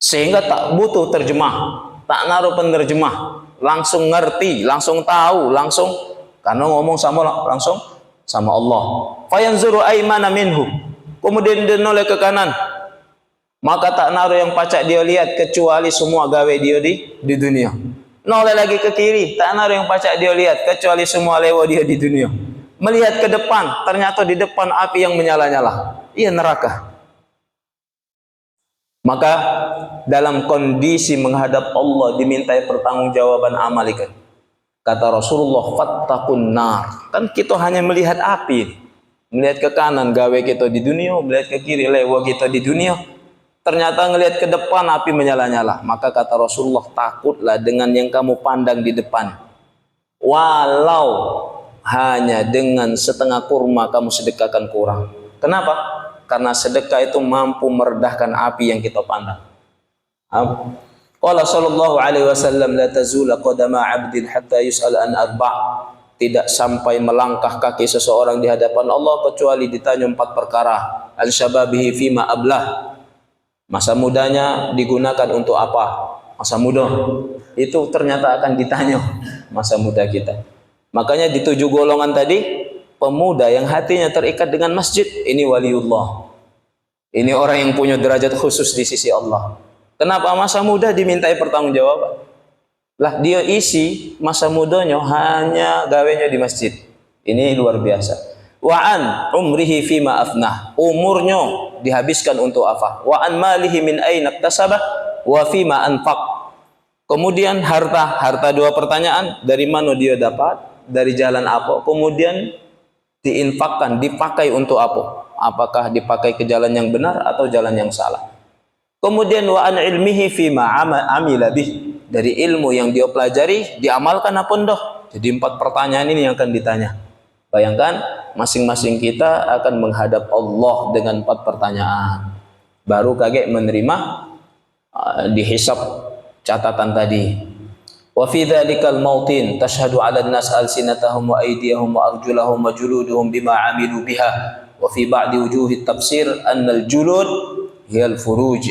sehingga tak butuh terjemah, tak naruh penerjemah, langsung ngerti, langsung tahu, langsung, karena ngomong langsung sama Allah. Fayanzuru aymana minhu, kemudian dia noleh ke kanan, maka tak naruh yang pacak dia lihat kecuali semua gawe dia di dunia. Noleh lagi ke kiri, tak naruh yang pacak dia lihat kecuali semua lewa dia di dunia. Melihat ke depan, ternyata di depan api yang menyala-nyala, iya neraka. Maka dalam kondisi menghadap Allah dimintai pertanggungjawaban amal ikan. Kata Rasulullah, fattaqun nar. Kan kita hanya melihat api, melihat ke kanan gawe kita di dunia, melihat ke kiri lewa kita di dunia. Ternyata ngelihat ke depan api menyala-nyala. Maka kata Rasulullah, takutlah dengan yang kamu pandang di depan. Walau hanya dengan setengah kurma kamu sedekahkan kurang. Kenapa? Karena sedekah itu mampu meredahkan api yang kita pandang. Qala sallallahu alaihi wasallam, la tazula qadama 'abdin hatta yus'al an arba'. Tidak sampai melangkah kaki seseorang di hadapan Allah kecuali ditanya 4 perkara. An syababihi fima ablah. Masa mudanya digunakan untuk apa? Masa muda itu ternyata akan ditanya masa muda kita. Makanya di 7 golongan tadi, pemuda yang hatinya terikat dengan masjid, ini waliullah. Ini orang yang punya derajat khusus di sisi Allah. Kenapa masa muda dimintai pertanggungjawaban? Lah dia isi masa mudanya hanya gawenya di masjid. Ini luar biasa. Wa an umrihi fima afnah, umurnya dihabiskan untuk apa? Wa an malihi min aina iktasabah wa fima anfaq. Kemudian harta 2 pertanyaan, dari mana dia dapat, dari jalan apa, kemudian diinfakkan, dipakai untuk apa? Apakah dipakai ke jalan yang benar atau jalan yang salah? Kemudian wa an ilmihi fima amila bih, dari ilmu yang dia pelajari diamalkan apa enggak? Jadi 4 pertanyaan ini yang akan ditanya. Bayangkan masing-masing kita akan menghadap Allah dengan 4 pertanyaan. Baru kaget menerima dihisab catatan tadi. Wa fi dzalikal mautin tashhadu 'alan nas alsinatahum wa aydiyahum wa arjulahum wa juluduhum bima 'amilu biha. Wa fi ba'di wujuhit tafsir annal julud hiyal furuj.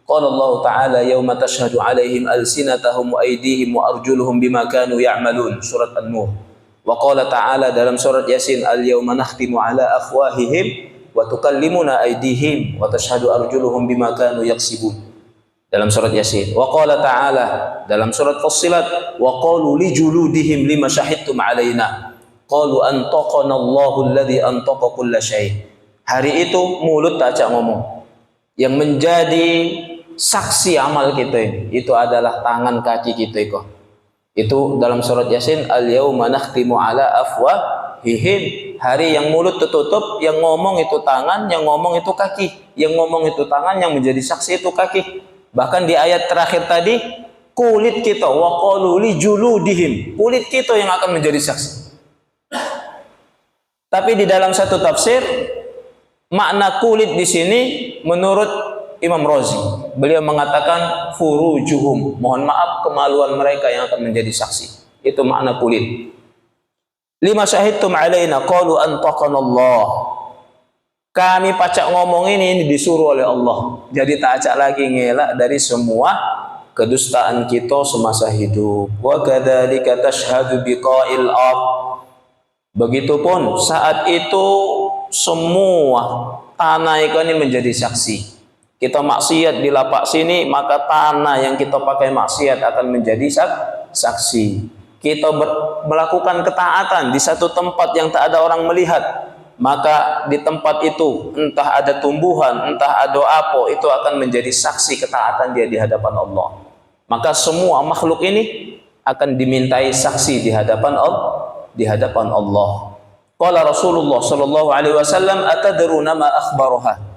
Qala Allah Ta'ala yauma tashhadu 'alaihim alsinatahum wa aydihim wa arjuluhum bima kanu ya'malun. Surat An-Nur. Wa qala ta'ala dalam surat Yasin, al-yawma nakhtimu ala afwahihim wa tukallimuna aydihim wa tashhadu arjuluhum bima kanu yaksibun. Dalam surat Yasin. Wa qala ta'ala dalam surat Fussilat, wa qalu li juludihim lima syahidtum alaina. Qalu antaqana Allahu alladhi antaqa kulla syai'. Hari itu mulut tak ajak ngomong. Yang menjadi saksi amal kita ini, itu adalah tangan kaki kita itu. Itu dalam surat Yasin, al-yauma nakhtimu ala afwahihim. Hari yang mulut tertutup, yang ngomong itu tangan, yang ngomong itu kaki. Yang ngomong itu tangan, yang menjadi saksi itu kaki. Bahkan di ayat terakhir tadi, kulit kita, wa qalu li juludihim. Kulit kita yang akan menjadi saksi. Tapi di dalam satu tafsir, makna kulit di sini menurut Imam Razi, beliau mengatakan furujuhum, mohon maaf kemaluan mereka yang akan menjadi saksi. Itu makna kulit. Lima syahidtum alaina qalu antaqanallah. Kami pacak ngomong ini disuruh oleh Allah. Jadi tak acak lagi ngelak dari semua kedustaan kita semasa hidup. Wa kadzalika tashhadu biqa'il ard. Begitupun saat itu semua tanah ini menjadi saksi. Kita maksiat di lapak sini, maka tanah yang kita pakai maksiat akan menjadi saksi. Kita melakukan ketaatan di satu tempat yang tak ada orang melihat, maka di tempat itu entah ada tumbuhan, entah ada apa, itu akan menjadi saksi ketaatan dia di hadapan Allah. Maka semua makhluk ini akan dimintai saksi di hadapan Allah. Qala Rasulullah sallallahu alaihi wasallam, atadruna ma akhbaraha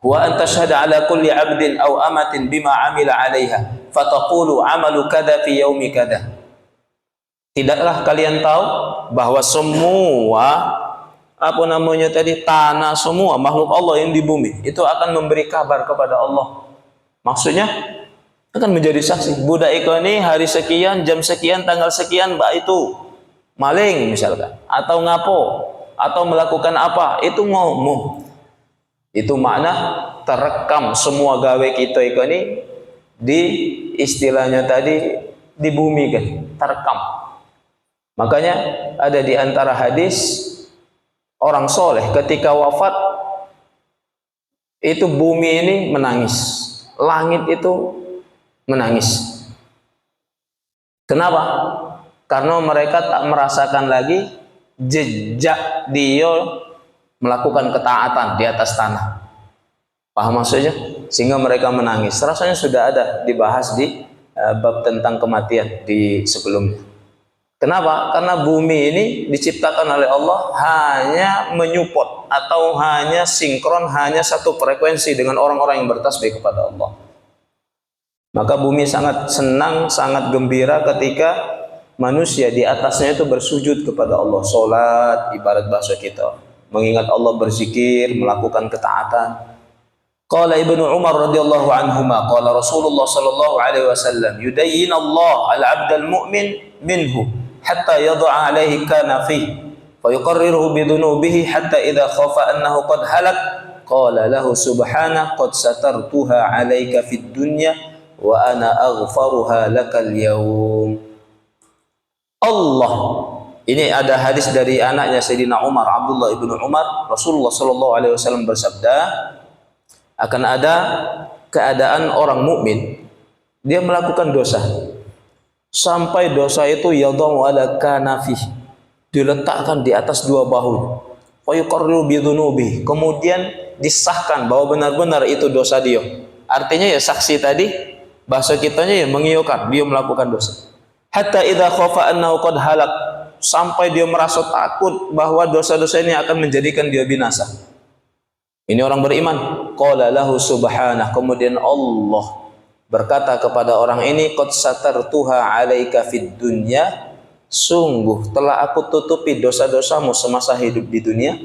wa an tashhada ala kulli 'abdin aw amatin bima 'amila 'alaiha fataqulu 'amalu kadza fi yaumi kadza. Tidakkah kalian tahu bahwa semua tanah, semua makhluk Allah yang di bumi itu akan memberi kabar kepada Allah. Maksudnya akan menjadi saksi. Budak ini hari sekian, jam sekian, tanggal sekian, mbak itu maling misalkan, atau ngapo, atau melakukan apa, itu ngomong. Itu makna terekam semua gawe kita ini di istilahnya tadi di bumi kan, terekam. Makanya ada di antara hadis orang soleh ketika wafat itu bumi ini menangis, langit itu menangis. Kenapa? Karena mereka tak merasakan lagi jejak dia melakukan ketaatan di atas tanah. Paham maksudnya? Sehingga mereka menangis. Rasanya sudah ada dibahas di bab tentang kematian di sebelumnya. Kenapa? Karena bumi ini diciptakan oleh Allah hanya menyupport atau hanya sinkron, hanya satu frekuensi dengan orang-orang yang bertasbih kepada Allah. Maka bumi sangat senang, sangat gembira ketika manusia di atasnya itu bersujud kepada Allah, salat, ibarat bahasa kita, mengingat Allah, berzikir, melakukan ketaatan. Qala Ibnu Umar radhiyallahu anhuma, qala Rasulullah sallallahu alaihi wasallam, yudayyin Allah al-'abdal mu'min minhu hatta yad'a alaihi kanafi fa yuqarriruhu bi dhunubihi hatta idza khafa annahu qad halak qala lahu subhanahu qad satartuha 'alaika fid dunya wa ana aghfaruha lakal yawm. Allah, ini ada hadis dari anaknya Sayyidina Umar, Abdullah ibnu Umar. Rasulullah sallallahu alaihi wasallam bersabda, akan ada keadaan orang mukmin dia melakukan dosa sampai dosa itu yadau ala kanafih, diletakkan di atas dua bahu, wa yuqarriru bi dzunubi, kemudian disahkan bahwa benar-benar itu dosa dia. Artinya ya saksi tadi, bahasa kitanya ya mengiyakan dia melakukan dosa. Hatta idza khafa annahu qad halak, sampai dia merasa takut bahwa dosa-dosa ini akan menjadikan dia binasa. Ini orang beriman. Qala lahu subhanah, kemudian Allah berkata kepada orang ini, qad satartuha 'alaika fid dunya, sungguh telah aku tutupi dosa-dosamu semasa hidup di dunia,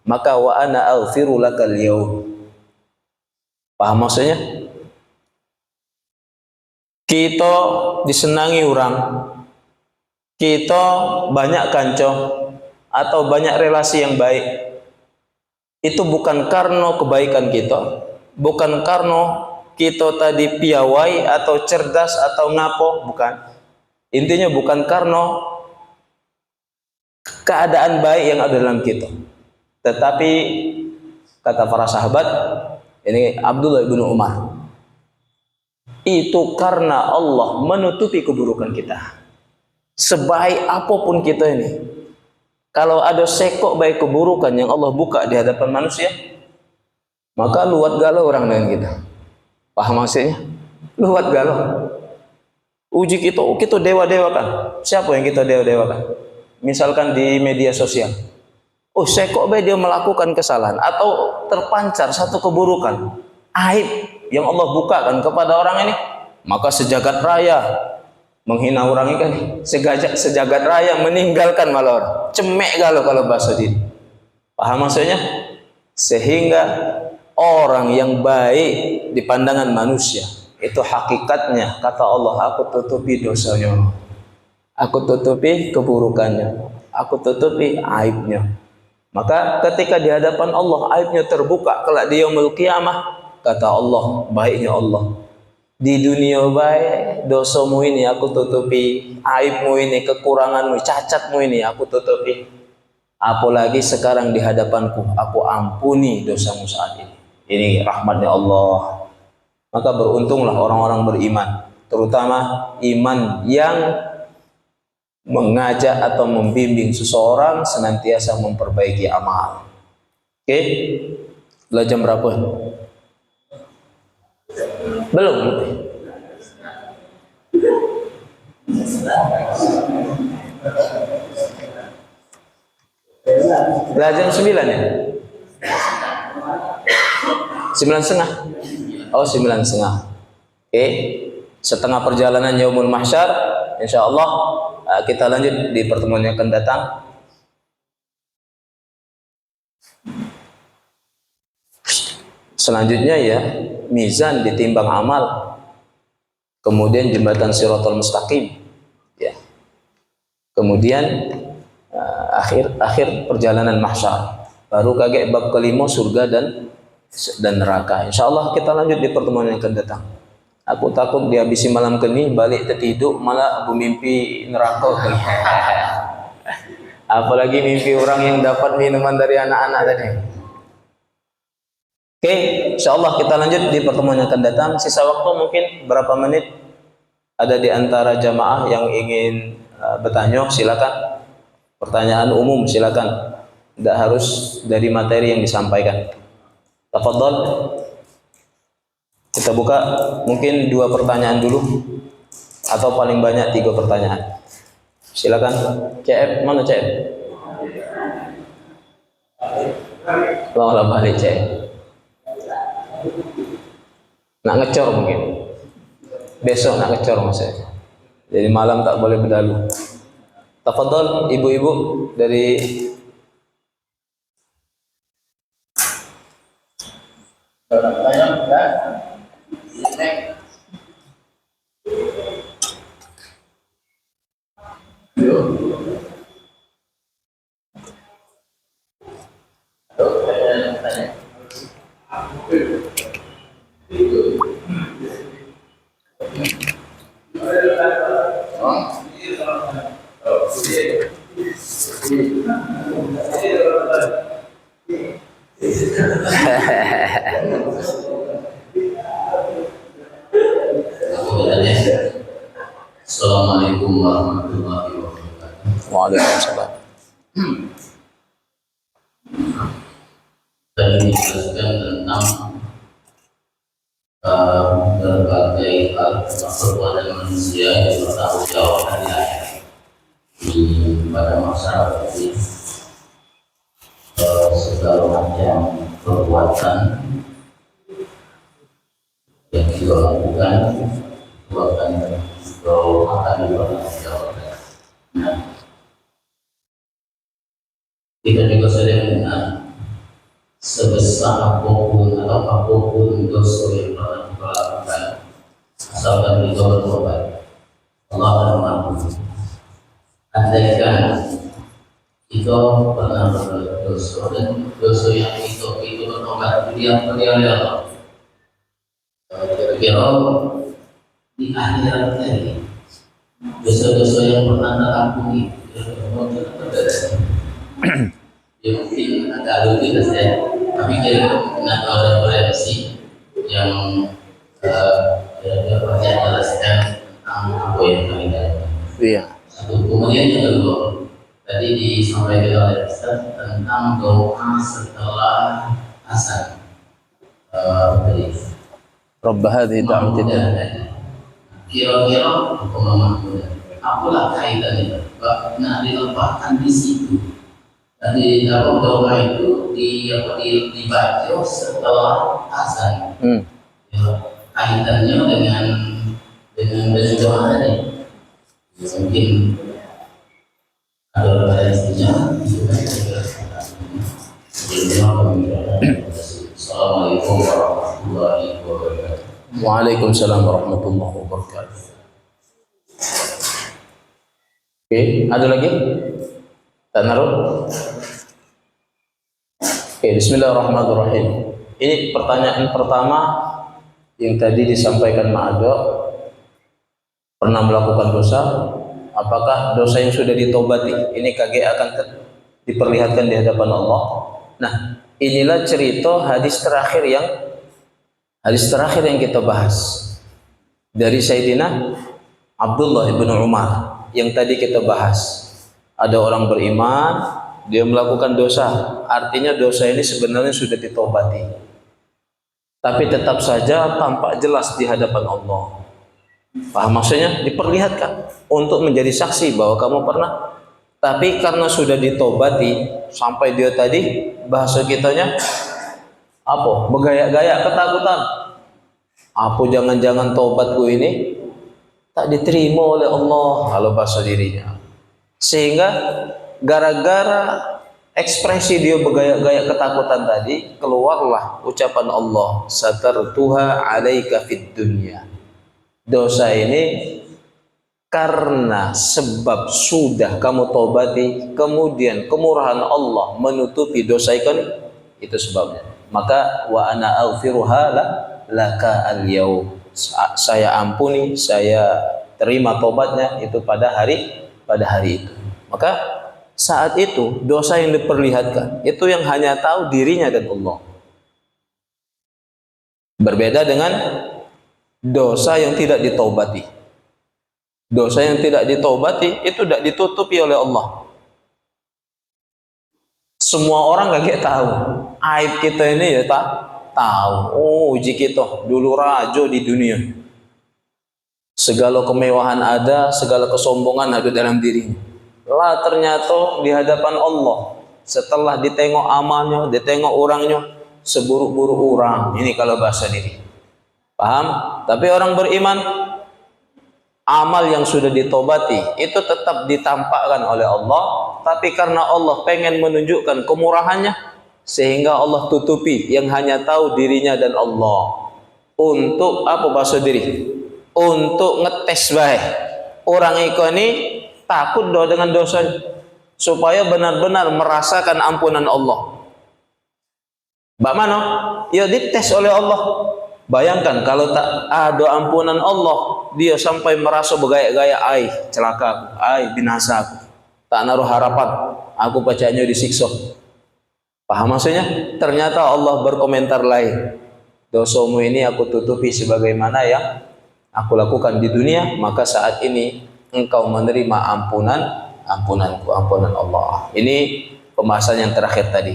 maka wa ana aghfiru lakal yaum. Paham maksudnya? Kita disenangi orang, kita banyak kanco atau banyak relasi yang baik, itu bukan karena kebaikan kita, bukan karena kita tadi piawai atau cerdas atau ngapo, bukan. Intinya bukan karena keadaan baik yang ada dalam kita, tetapi kata para sahabat, ini Abdullah ibnu Umar, itu karena Allah menutupi keburukan kita. Sebaik apapun kita ini, kalau ada sekok baik keburukan yang Allah buka di hadapan manusia, maka luat galau orang dengan kita. Paham maksudnya? Luat galau. Uji kita dewa-dewa kan. Siapa yang kita dewa-dewakan? Misalkan di media sosial. Oh, saya kok dia melakukan kesalahan atau terpancar satu keburukan, aib yang Allah bukakan kepada orang ini, maka sejagat raya menghina orang ini kan, sejagat raya meninggalkan malah orang. Cemek kalau bahasa dia. Paham maksudnya? Sehingga orang yang baik di pandangan manusia itu hakikatnya kata Allah, aku tutupi dosanya, aku tutupi keburukannya, aku tutupi aibnya. Maka ketika di hadapan Allah aibnya terbuka kelak di yaumul qiyamah, kata Allah, baiknya Allah, di dunia baik dosamu ini aku tutupi, aibmu ini, kekuranganmu, cacatmu ini aku tutupi, apalagi sekarang di hadapanku aku ampuni dosamu saat ini. Ini rahmatnya Allah. Maka beruntunglah orang-orang beriman, terutama iman yang mengajak atau membimbing seseorang senantiasa memperbaiki amal. Oke, udah jam berapa? Belum. Udah jam 9 ya? 9:30. Oh, 9:30. Oke, setengah perjalanan Yaumul Mahsyar, insyaallah kita lanjut di pertemuan yang akan datang. Selanjutnya ya, mizan ditimbang amal, kemudian jembatan Shiratal Mustaqim, ya. Kemudian akhir perjalanan mahsyar, baru kaget bab kelima surga dan neraka. Insyaallah kita lanjut di pertemuan yang akan datang. Aku takut dihabisi malam keni, balik tertidur malah aku mimpi neraka. Apalagi mimpi orang yang dapat minuman dari anak-anak tadi. Oke, insyaallah kita lanjut di pertemuan yang akan datang. Sisa waktu mungkin berapa menit? Ada di antara jamaah yang ingin bertanya, silakan. Pertanyaan umum silakan. Tidak harus dari materi yang disampaikan. Tafadhol. Kita buka mungkin 2 pertanyaan dulu atau paling banyak 3 pertanyaan. Silakan. CF, mana CF? Tolonglah balik CF. Nak ngecor mungkin. Besok nak ngecor maksudnya. Jadi malam tak boleh berdalu. Tafadhol ibu-ibu dari Assalamualaikum warahmatullahi wabarakatuh. Waalaikumsalam. Tadi dijelaskan tentang berbagai hal perbuatan manusia yang bertanggung jawab pada masyarakat ini, segala macam perbuatan yang dilakukan akan bertanggung jawab. Nah, kita juga sering mendengar sebesar apapun atau apapun dosa yang pernah kita lakukan, asalkan kita bertobat, Allah akan mengampuni. Andaikan kita pernah berdosa dan dosa yang itu bertobat dia oleh Allah, kira-kira di akhirat ini dosa-dosa yang pernah terampuni ya mungkin agak lucu saja, tapi kira-kira ada toleransi yang kira-kira banyak jelaskan tentang apa yang kami dalam. Iya. Satu, kemudian yang kedua, tadi disampaikan oleh Ustaz tentang doa setelah azan. Rabb hadhihi da'watin. kira-kira umpama apalah kaitannya? Nah, diletakkan di situ. Tadi dalam doa itu dibaca setelah azan. Ya, kaitannya dengan doa tadi. Mungkin ada referensinya. Assalamualaikum warahmatullahi wabarakatuh. Waalaikumsalam warahmatullahi wabarakatuh. Oke, ada lagi? Tak naruh? Oke, bismillahirrahmanirrahim. Ini pertanyaan pertama yang tadi disampaikan Ma'ado. Pernah melakukan dosa, apakah dosa yang sudah ditobati ini akan diperlihatkan di hadapan Allah? Nah, inilah cerita hadis terakhir yang kita bahas dari Sayyidina Abdullah ibn Umar yang tadi kita bahas. Ada orang beriman, dia melakukan dosa, artinya dosa ini sebenarnya sudah ditobati, tapi tetap saja tampak jelas di hadapan Allah. Paham maksudnya? Diperlihatkan untuk menjadi saksi bahwa kamu pernah. Tapi karena sudah ditobati, sampai dia tadi bahasa kitanya apa? Bergaya-gaya ketakutan. Apa jangan-jangan tobatku ini tak diterima oleh Allah, kalau bahasa dirinya. Sehingga gara-gara ekspresi dia bergaya-gaya ketakutan tadi, keluarlah ucapan Allah, satartuha alaika fid dunya. Dosa ini karena sebab sudah kamu tobati, kemudian kemurahan Allah menutupi dosa itu sebabnya. Maka wa ana aghfiruha laka al-yaum. Saya ampuni, saya terima tobatnya itu pada hari itu. Maka saat itu dosa yang diperlihatkan itu yang hanya tahu dirinya dan Allah. Berbeda dengan dosa yang tidak ditobati. Dosa yang tidak ditobati itu tidak ditutupi oleh Allah. Semua orang gak tahu. Aib kita ini ya tak tahu. Oh, uji kita dulu rajo di dunia. Segala kemewahan ada, segala kesombongan ada dalam dirinya. Lah ternyata di hadapan Allah, setelah ditengok amalnya, ditengok orangnya, seburuk-buruk orang. Ini kalau bahasa diri. Paham? Tapi orang beriman, amal yang sudah ditobati itu tetap ditampakkan oleh Allah, tapi karena Allah pengen menunjukkan kemurahannya, sehingga Allah tutupi yang hanya tahu dirinya dan Allah. Untuk apa bahasa diri? Untuk ngetes baik orang ini takut dengan dosa, supaya benar-benar merasakan ampunan Allah. Bagaimana? Ya dites oleh Allah. Bayangkan kalau tak ada ampunan Allah, dia sampai merasa bergaya-gaya, celaka aku, binasa aku, tak naruh harapan, aku bacanya disiksa. Paham maksudnya? Ternyata Allah berkomentar lain. Dosamu ini aku tutupi sebagaimana yang aku lakukan di dunia, maka saat ini engkau menerima ampunanku, ampunan Allah. Ini pembahasan yang terakhir tadi.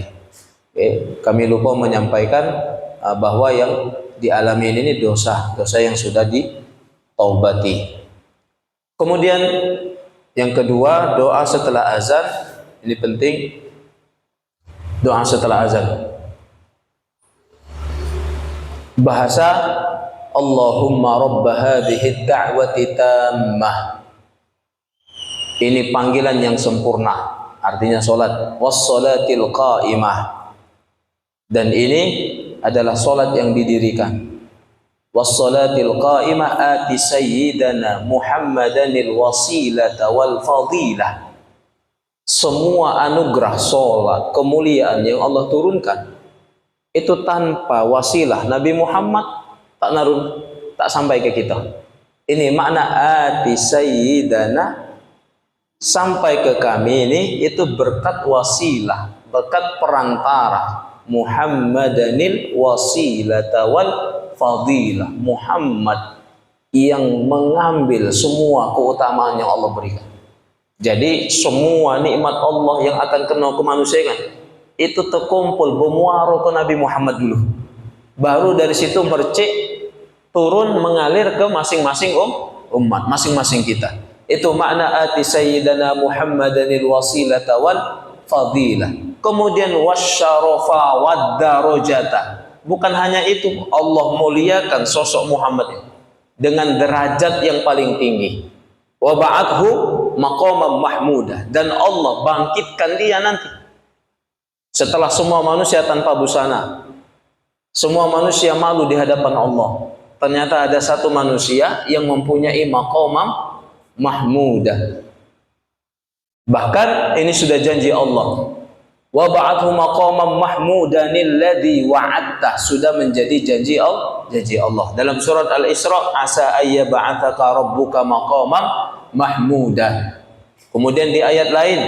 Kami lupa menyampaikan bahwa yang dialami ini dosa yang sudah ditaubati. Kemudian yang kedua, doa setelah azan. Ini penting, doa setelah azan. Bahasa Allahumma rabb hadhihi ad-da'wati tammah. Ini panggilan yang sempurna, artinya salat, was-salatil qa'imah. Dan ini adalah salat yang didirikan. Was-salatil qa'imah ati sayyidana Muhammadanil wasilata wal fadilah. Semua anugerah salat, kemuliaan yang Allah turunkan itu tanpa wasilah Nabi Muhammad tak sampai ke kita. Ini makna ati sayyidana, sampai ke kami ini itu berkat wasilah, berkat perantara Muhammadanil wasilata wal fadilah. Muhammad yang mengambil semua keutamaan yang Allah berikan. Jadi semua nikmat Allah yang akan kena ke manusia kan, itu terkumpul bermuara ke Nabi Muhammad dulu. Baru dari situ mercik turun mengalir ke masing-masing umat masing-masing kita. Itu makna ati sayyidana Muhammadanil wasilata wal fadilah. Kemudian wasyarafa wad darajata. Bukan hanya itu, Allah muliakan sosok Muhammad ini dengan derajat yang paling tinggi. Wa ba'athu maqaman mahmudah, dan Allah bangkitkan dia nanti setelah semua manusia tanpa busana. Semua manusia malu di hadapan Allah. Ternyata ada satu manusia yang mempunyai maqamam mahmudah. Bahkan ini sudah janji Allah. Wa ba'athu maqaman mahmudanil ladzi wa'adta, sudah menjadi janji Allah. Dalam surat Al-Isra, asa ayyab'atsaka rabbuka maqaman mahmudah. Kemudian di ayat lain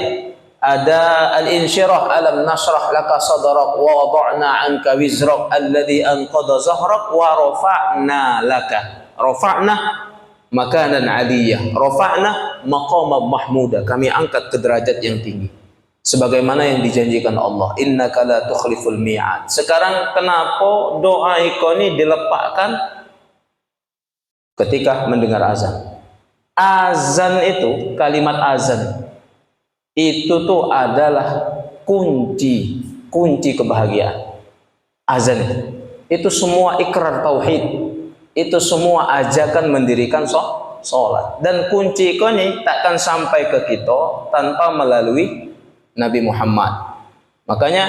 ada al-insyirah, alam nashrah laka sadrak wa wada'na 'anka wizrak alladzi anqadha zahrak wa rafa'na laka. Rafa'na makanan 'aliyyah, rafa'na maqaman mahmudah, kami angkat ke derajat yang tinggi sebagaimana yang dijanjikan Allah, innaka la tukhliful mi'ad. Sekarang kenapa doa ini dilepakkan ketika mendengar azan? Azan itu, kalimat azan itu tuh adalah kunci kebahagiaan. Azan itu semua ikrar tauhid, itu semua ajakan mendirikan sholat, dan kunci ini takkan sampai ke kita tanpa melalui Nabi Muhammad. Makanya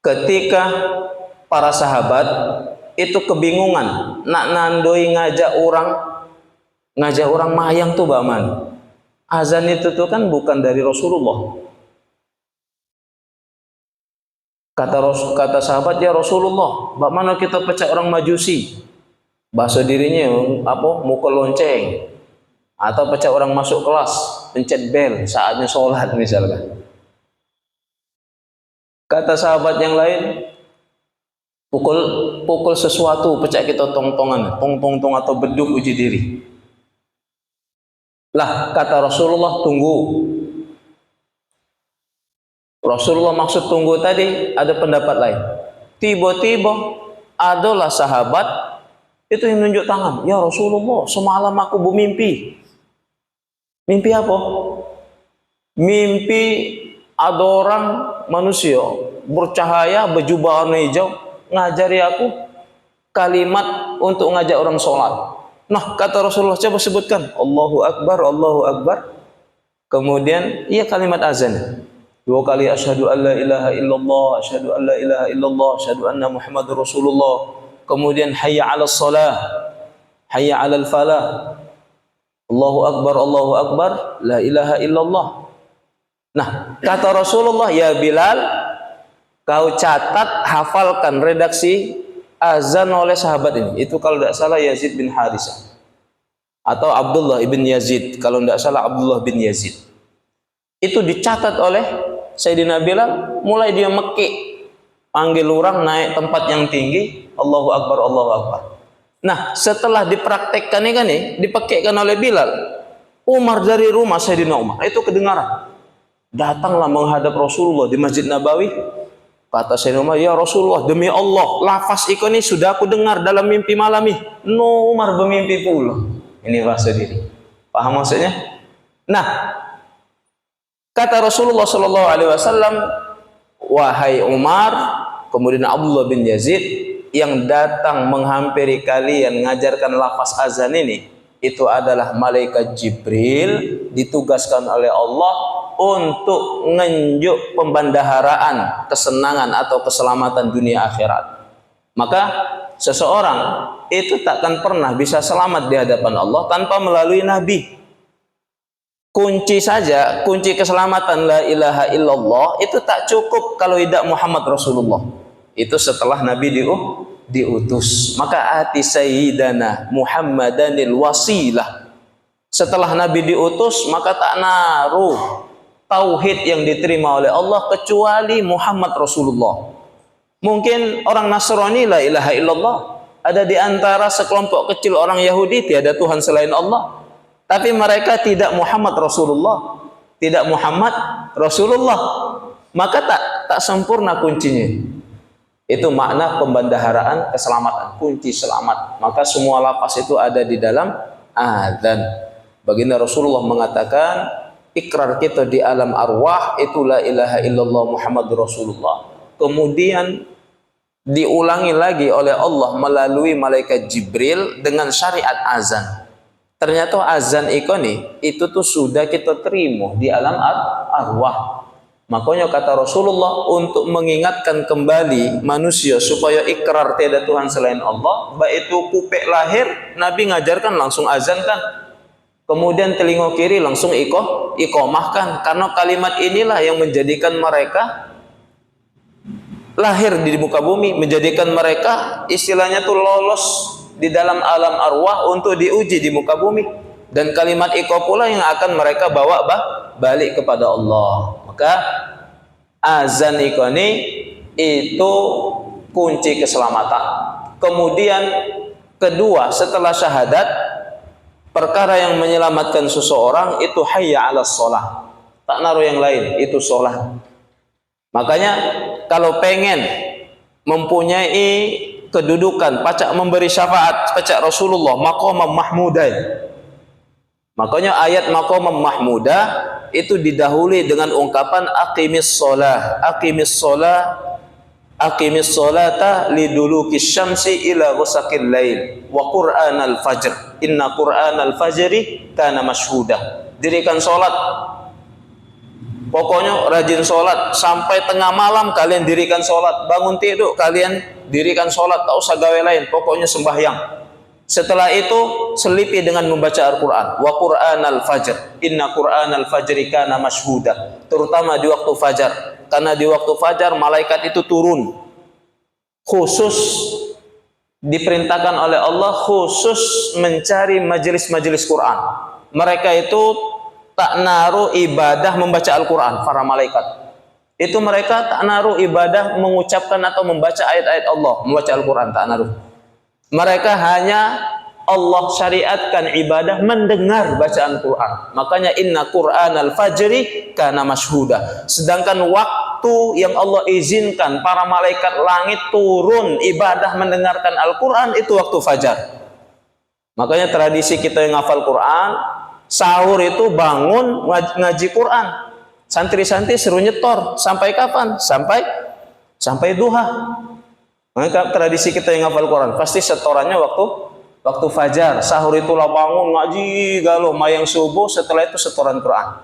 ketika para sahabat itu kebingungan nak nandoi ngajak orang mayang tuh baman. Azan itu tuh kan bukan dari Rasulullah. Kata sahabat, ya Rasulullah, bagaimana kita pecah orang Majusi? Bahasa dirinya mukul lonceng, atau pecah orang masuk kelas, pencet bel saatnya sholat misalkan. Kata sahabat yang lain, pukul sesuatu, pecah kita tong-tongan, tong atau beduk uji diri. Lah, kata Rasulullah, tunggu. Rasulullah maksud tunggu tadi ada pendapat lain. Tiba-tiba adalah sahabat itu yang nunjuk tangan. Ya Rasulullah, semalam aku bermimpi. Mimpi apa? Mimpi ada orang manusia bercahaya, berjubah warna hijau, ngajari aku kalimat untuk ngajak orang sholat. Nah, kata Rasulullah, coba sebutkan. Allahu Akbar, Allahu Akbar. Kemudian, iya kalimat azan. 2 kali asyhadu an la ilaha illallah, asyhadu an la ilaha illallah, asyhadu anna Muhammadur Rasulullah. Kemudian hayya 'alas shalah, hayya 'alal falah. Allahu Akbar, la ilaha illallah. Nah, kata Rasulullah, ya Bilal, kau catat, hafalkan redaksi azan oleh sahabat ini. Itu kalau tidak salah Yazid bin Harisah atau Abdullah bin Yazid, kalau tidak salah Abdullah bin Yazid. Itu dicatat oleh Sayyidina Bilal. Mulai dia mekik, panggil orang naik tempat yang tinggi, Allahu Akbar, Allahu Akbar. Nah, setelah dipraktekkan ini dipekikkan oleh Bilal, Umar dari rumah Sayyidina Umar itu kedengaran. Datanglah menghadap Rasulullah di Masjid Nabawi. Kata Sayyidina Umar, ya Rasulullah, demi Allah, lafaz ini sudah aku dengar dalam mimpi malam ini. No, Umar bermimpi pula. Ini bahasa diri. Paham maksudnya? Nah, kata Rasulullah sallallahu alaihi wasallam, wahai Umar, kemudian Abdullah bin Yazid, yang datang menghampiri kalian mengajarkan lafaz azan ini, itu adalah malaikat Jibril, ditugaskan oleh Allah untuk ngenjuk pembendaharaan, kesenangan atau keselamatan dunia akhirat. Maka seseorang itu takkan pernah bisa selamat di hadapan Allah tanpa melalui Nabi. Kunci saja, kunci keselamatan la ilaha illallah itu tak cukup kalau tidak Muhammad Rasulullah. Itu setelah Nabi diutus. Maka ati sayyidana Muhammadanil wasilah. Setelah Nabi diutus, maka tak naruh tauhid yang diterima oleh Allah kecuali Muhammad Rasulullah. Mungkin orang Nasrani la ilaha illallah, ada di antara sekelompok kecil orang Yahudi tiada Tuhan selain Allah, tapi mereka tidak Muhammad Rasulullah, tidak Muhammad Rasulullah, maka tak sempurna kuncinya. Itu makna pembendaharaan keselamatan, kunci selamat. Maka semua lafaz itu ada di dalam adzan. Baginda Rasulullah mengatakan, ikrar kita di alam arwah itu la ilaha illallah Muhammadur Rasulullah. Kemudian diulangi lagi oleh Allah melalui malaikat Jibril dengan syariat azan. Ternyata azan itu tuh sudah kita terima di alam arwah. Makanya kata Rasulullah, untuk mengingatkan kembali manusia supaya ikrar tiada Tuhan selain Allah, baik itu kupek lahir, Nabi ngajarkan langsung azan kan. Kemudian telinga kiri langsung iqamahkan, karena kalimat inilah yang menjadikan mereka lahir di muka bumi, menjadikan mereka istilahnya tuh lolos di dalam alam arwah untuk diuji di muka bumi. Dan kalimat iqamah pula yang akan mereka bawa balik kepada Allah. Maka azan ini itu kunci keselamatan. Kemudian kedua, setelah syahadat, perkara yang menyelamatkan seseorang itu hayya 'alas shalah. Tak naruh yang lain, itu sholat. Makanya kalau pengen mempunyai kedudukan pacak memberi syafaat pacak Rasulullah maqamam mahmudah. Makanya ayat maqamam mahmudah itu didahului dengan ungkapan aqimis shalah, aqimis shalah, aqimis sholata lidulukis syamsi ila ghusaqil lail wa qur'anal fajr inna qur'anal fajri kana mashhuda. Dirikan salat, pokoknya rajin salat sampai tengah malam, kalian dirikan salat. Bangun tidur kalian dirikan salat, tak usah gawe lain, pokoknya sembahyang. Setelah itu selipi dengan membaca Al-Quran. Wa Qur'anal fajr inna Qur'anal fajri kana mashhuda. Terutama di waktu fajar, karena di waktu fajar malaikat itu turun khusus, diperintahkan oleh Allah khusus mencari majelis-majelis Quran. Mereka itu tak naruh ibadah membaca Al-Quran, para malaikat itu mereka tak naruh ibadah mengucapkan atau membaca ayat-ayat Allah, membaca Al-Quran, tak naruh. Mereka hanya Allah syariatkan ibadah mendengar bacaan Quran. Makanya inna Qur'anal fajri kana mashhuda. Sedangkan waktu yang Allah izinkan para malaikat langit turun ibadah mendengarkan Al-Quran itu waktu fajar. Makanya tradisi kita yang hafal Quran, sahur itu bangun ngaji Quran. Santri-santri seru nyetor sampai kapan? Sampai duha. Maka tradisi kita yang hafal Quran pasti setorannya waktu fajar. Sahur itulah bangun ngaji galuh, mayang subuh, setelah itu setoran Quran.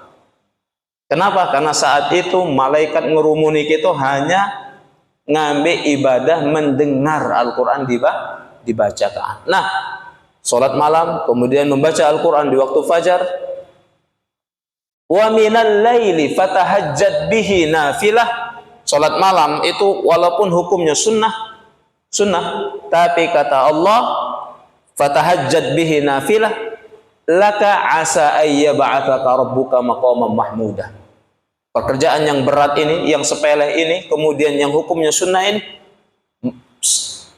Kenapa? Karena saat itu malaikat ngerumuni kita hanya ngambil ibadah mendengar Al-Quran dibacakan. Nah, sholat malam kemudian membaca Al-Quran di waktu fajar. Wa minal laili fatahajjad bihi nafilah. Sholat malam itu walaupun hukumnya sunnah, tapi kata Allah fatahajjad bihi nafilah laka asa ayyab'atsaka rabbuka maqaman mahmudah. Pekerjaan yang berat ini, yang sepele ini, kemudian yang hukumnya sunnah ini,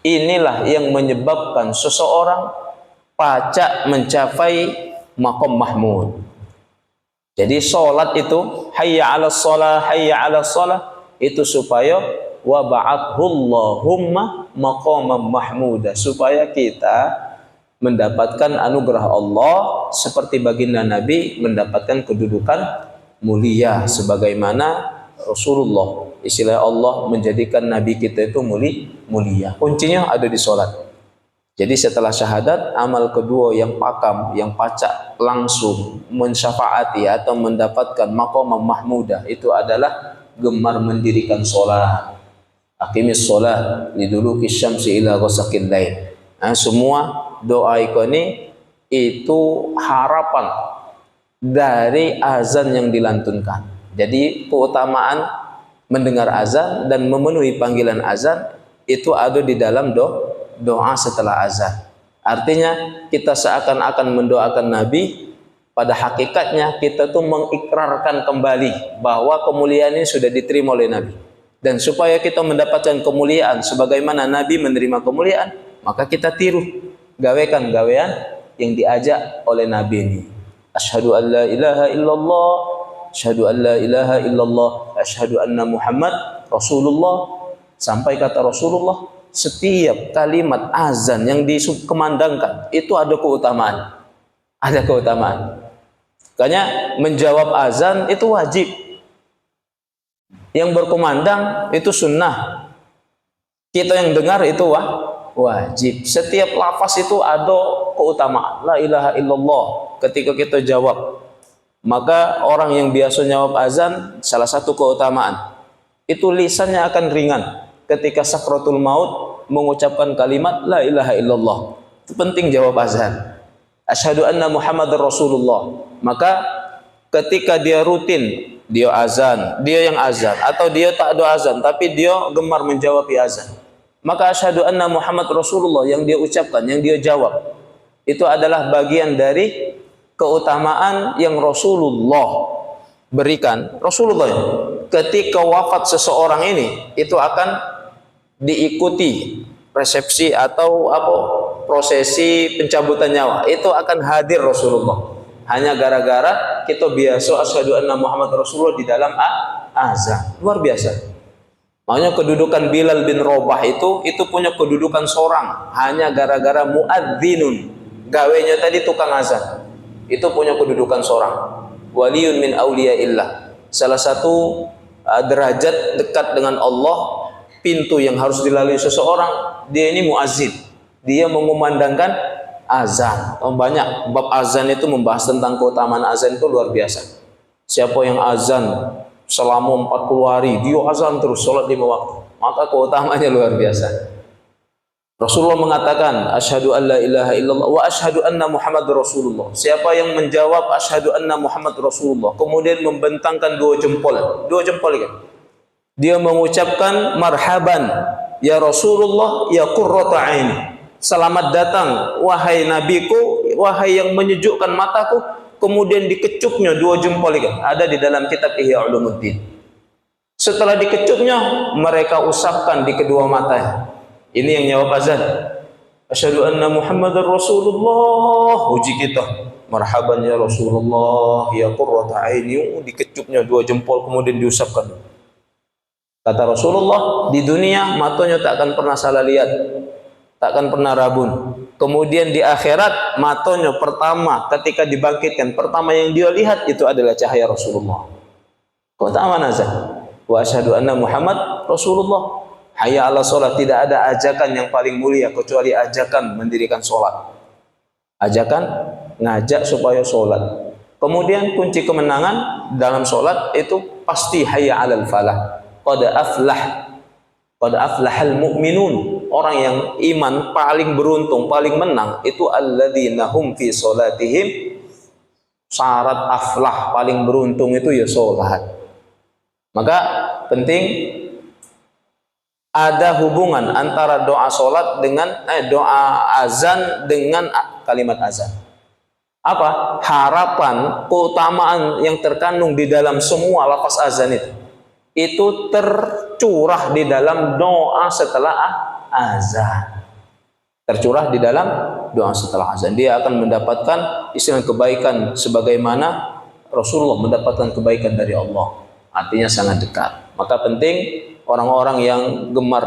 inilah yang menyebabkan seseorang pacak mencapai maqam mahmud. Jadi sholat itu hayya 'alas shalah, hayya 'alas shalah, itu supaya wa ba'athullahumma maqaman mahmuda, supaya kita mendapatkan anugerah Allah seperti baginda Nabi mendapatkan kedudukan mulia sebagaimana Rasulullah. Istilah Allah menjadikan Nabi kita itu mulia. Kuncinya ada di sholat. Jadi setelah syahadat, amal kedua yang pakam, yang pacak langsung mensyafaati atau mendapatkan maqaman mahmuda itu adalah gemar mendirikan sholat. Aqimis sholat lidulukis syamsi ila ghasaqil lail. Nah, semua doa ini itu harapan dari azan yang dilantunkan. Jadi keutamaan mendengar azan dan memenuhi panggilan azan itu ada di dalam doa setelah azan. Artinya kita seakan-akan mendoakan Nabi, pada hakikatnya kita tuh mengikrarkan kembali bahwa kemuliaan ini sudah diterima oleh Nabi. Dan supaya kita mendapatkan kemuliaan sebagaimana Nabi menerima kemuliaan, maka kita tiru, gawekan gawean yang diajak oleh Nabi ini. Asyhadu an la ilaha illallah, asyhadu an la ilaha illallah, asyhadu anna Muhammad Rasulullah. Sampai kata Rasulullah, setiap kalimat azan yang dikumandangkan itu ada keutamaan. Ada keutamaan. Makanya menjawab azan itu wajib. Yang berkumandang itu sunnah. Kita yang dengar itu wajib. Setiap lafaz itu ada keutamaan. La ilaha illallah. Ketika kita jawab, maka orang yang biasa jawab azan, salah satu keutamaan itu lisannya akan ringan ketika sakratul maut mengucapkan kalimat la ilaha illallah. Itu penting jawab azan. Asyhadu anna Muhammadar Rasulullah. Maka ketika dia rutin, dia azan, dia yang azan, atau dia tak ada azan tapi dia gemar menjawab azan, maka asyhadu anna Muhammad Rasulullah yang dia ucapkan, yang dia jawab, itu adalah bagian dari keutamaan yang Rasulullah berikan. Rasulullah ketika wafat seseorang ini itu akan diikuti resepsi atau prosesi pencabutan nyawa, itu akan hadir Rasulullah. Hanya gara-gara kita biasa asyhadu anna Muhammad Rasulullah di dalam azan. Luar biasa. Makanya kedudukan Bilal bin Rabah itu punya kedudukan seorang, hanya gara-gara muadzinun, gawenya tadi tukang azan. Itu punya kedudukan seorang. Waliyun min auliyaillah. Salah satu derajat dekat dengan Allah, pintu yang harus dilalui seseorang, dia ini muazzin. Dia mengumandangkan azan. Banyak bab azan itu membahas tentang keutamaan azan itu luar biasa. Siapa yang azan selama 40 hari, dia azan terus salat 5 waktu, maka keutamaannya luar biasa. Rasulullah mengatakan asyhadu an la ilaha illallah wa asyhadu anna Muhammadar Rasulullah. Siapa yang menjawab asyhadu anna Muhammad Rasulullah kemudian membentangkan dua jempol kan, dia mengucapkan marhaban ya Rasulullah ya qurrata aini, selamat datang wahai nabiku, wahai yang menyejukkan mataku. Kemudian dikecupnya dua jempol kan, ada di dalam kitab Ihya Ulumuddin. Setelah dikecupnya, mereka usapkan di kedua matanya. Ini yang jawab azan. Asyhadu anna Muhammadar Rasulullah. Uji kita. Marhaban ya Rasulullah ya qurrata aini. Dikecupnya dua jempol kemudian diusapkan. Kata Rasulullah, di dunia matanya tak akan pernah salah lihat, tak akan pernah rabun. Kemudian di akhirat matanya pertama ketika dibangkitkan, pertama yang dia lihat itu adalah cahaya Rasulullah. Keutamaan azan. Wa asyhadu anna Muhammad Rasulullah. Hayya 'ala shalah. Tidak ada ajakan yang paling mulia kecuali ajakan mendirikan salat. Ajakan ngajak supaya salat. Kemudian kunci kemenangan dalam salat itu pasti hayya 'alal falah. Qad aflahal mu'minun. Orang yang iman paling beruntung, paling menang itu alladzina hum fi salatihim. Syarat aflah paling beruntung itu ya salat. Maka penting ada hubungan antara doa salat dengan doa azan dengan kalimat azan. Apa? Harapan, keutamaan yang terkandung di dalam semua lafaz azan itu tercurah di dalam doa setelah azan. Tercurah di dalam doa setelah azan. Dia akan mendapatkan istilah kebaikan sebagaimana Rasulullah mendapatkan kebaikan dari Allah. Artinya sangat dekat. Maka penting orang-orang yang gemar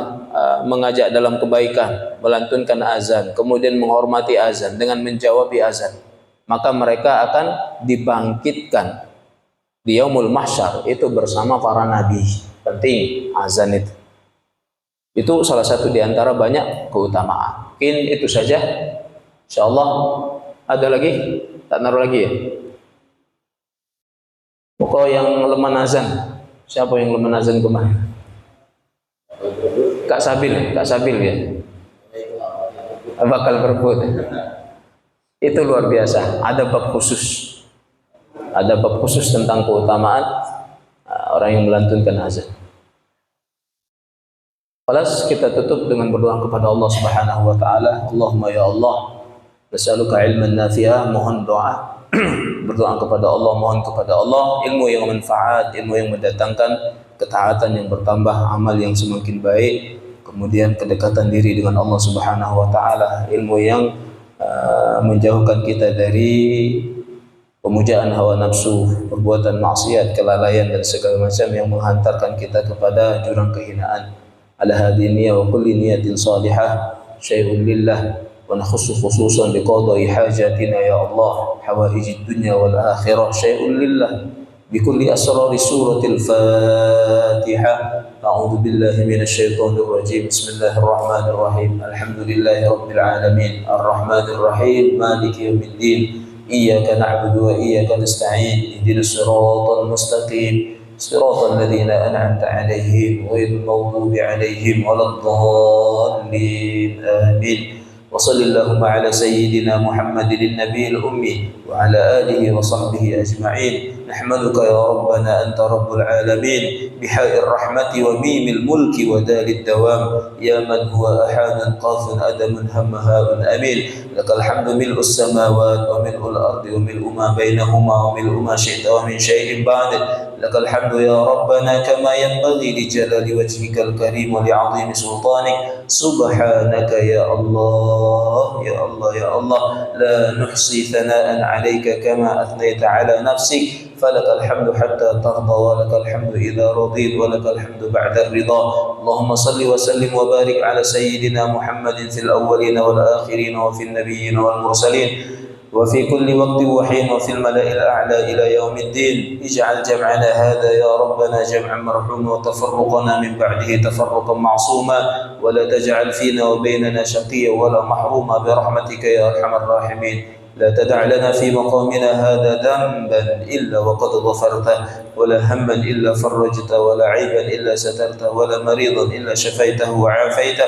mengajak dalam kebaikan, melantunkan azan, kemudian menghormati azan dengan menjawab azan, maka mereka akan dibangkitkan di yaumul mahsyar itu bersama para nabi. Penting azan itu. Itu salah satu di antara banyak keutamaan. Mungkin itu saja. Insyaallah ada lagi? Tak naruh lagi ya? Pokok yang lemah azan. Siapa yang lemah azan kemarin? Kak Sabil ya. Bakal berebut. Itu luar biasa. Ada bab khusus. Ada bab khusus tentang keutamaan orang yang melantunkan azan. Balas kita tutup dengan berdoa kepada Allah Subhanahu wa taala. Allahumma ya Allah, nas'aluka ilman nafi'ah, mohon doa. Berdoa kepada Allah, mohon kepada Allah ilmu yang manfaat, ilmu yang mendatangkan ketaatan yang bertambah, amal yang semakin baik, kemudian kedekatan diri dengan Allah Subhanahu wa taala, ilmu yang menjauhkan kita dari pemujaan hawa nafsu, perbuatan maksiat, kelalaian dan segala macam yang menghantarkan kita kepada jurang kehinaan. Ala hadhihi wa kulli niyatin salihah syai'un lillah ونخص خصوصا بقضاء حاجاتنا يا الله حوائج الدنيا والآخرة شيء لله بكل أسرار سورة الفاتحة. أعوذ بالله من الشيطان الرجيم. بسم الله الرحمن الرحيم. الحمد لله رب العالمين الرحمن الرحيم مالك يوم الدين إياك نعبد وإياك نستعين اهدنا الصراط المستقيم صراط الذين أنعمت عليهم غير المغضوب عليهم ولا الضالين آمين. وصل اللهم على سيدنا محمد النبي الأمي وعلى آله وصحبه أجمعين. نحمدك يا ربنا أنت رب العالمين بحاء الرحمة وميم الملك ودال الدوام يا من هو أحد قاف أدم هم هاء أمين. لك الحمد ملء السماوات وملء الأرض وملء ما بينهما وملء ما شئت ومن شيء بعد. لك الحمد يا ربنا كما ينبغي لجلال وجهك الكريم ولعظيم سلطانك. سبحانك يا الله يا الله يا الله لا نحصي ثناء عليك كما أثنيت على نفسك فلك الحمد حتى ترضى ولك الحمد إذا رضيت ولك الحمد بعد الرضا. اللهم صل وسلم وبارك على سيدنا محمد في الأولين والآخرين وفي النبيين والمرسلين وفي كل وقت وحين وفي الملأ الأعلى إلى يوم الدين. اجعل جمعنا هذا يا ربنا جمعا مرحوما وتفرقنا من بعده تفرقا معصوما ولا تجعل فينا وبيننا شقيا ولا محروما برحمتك يا أرحم الراحمين. لا تدع لنا في مقامنا هذا ذنبا إلا وقد غفرته ولا هما إلا فرجته ولا عيبا إلا سترته ولا مريضا إلا شفيته وعافيته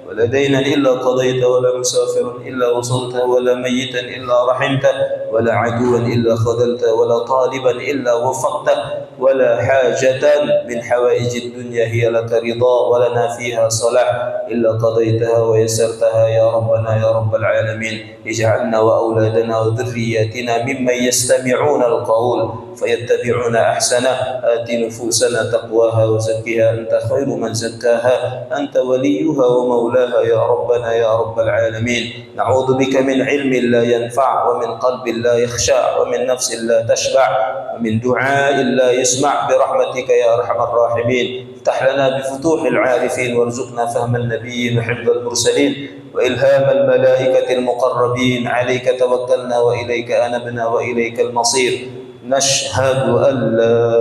ولا دينا إلا قضيته ولا مسافرا إلا وصلته ولا ميتا إلا رحمته ولا عدوا إلا خذلته ولا طالبا إلا وفقته ولا حاجة من حوائج الدنيا هي لك رضا ولنا فيها صلاح إلا قضيتها ويسرتها يا ربنا يا رب العالمين. اجعلنا وأولادنا وذرياتنا ممن يستمعون القول فيتبعون أحسنه. آت نفوسنا تقواها وزكها أنت خير من زكاها أنت وليها ومولاها يا ربنا يا رب العالمين. نعوذ بك من علم لا ينفع ومن قلب لا يخشع ومن نفس لا تشبع ومن دعاء لا يسمع برحمتك يا أرحم الراحمين. افتح لنا بفتوح العارفين وارزقنا فهم النبيين وحفظ المرسلين وإلهام الملائكة المقربين. عليك توكلنا وإليك أنبنا وإليك المصير. نشهد أن لا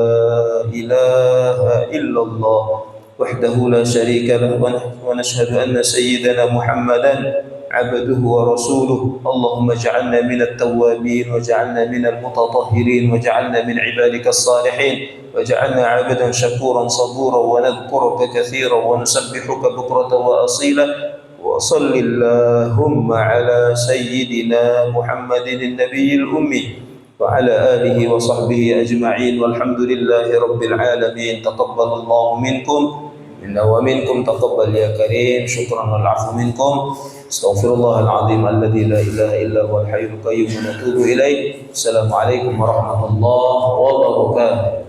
إله إلا الله وحده لا شريك له ونشهد أن سيدنا محمدا عبده ورسوله. اللهم اجعلنا من التوابين واجعلنا من المتطهرين واجعلنا من عبادك الصالحين واجعلنا عبدا شكورا صبورا ونذكرك كثيرا ونسبحك بكرة وأصيلا. وصل اللهم على سيدنا محمد النبي الأمي وعلى آله وصحبه أجمعين والحمد لله رب العالمين. تقبل الله منكم منا ومنكم تقبل يا كريم. شكرا والعفو منكم. استغفر الله العظيم الذي لا إله إلا هو الحي القيوم ونتوب إليه. السلام عليكم ورحمة الله وبركاته.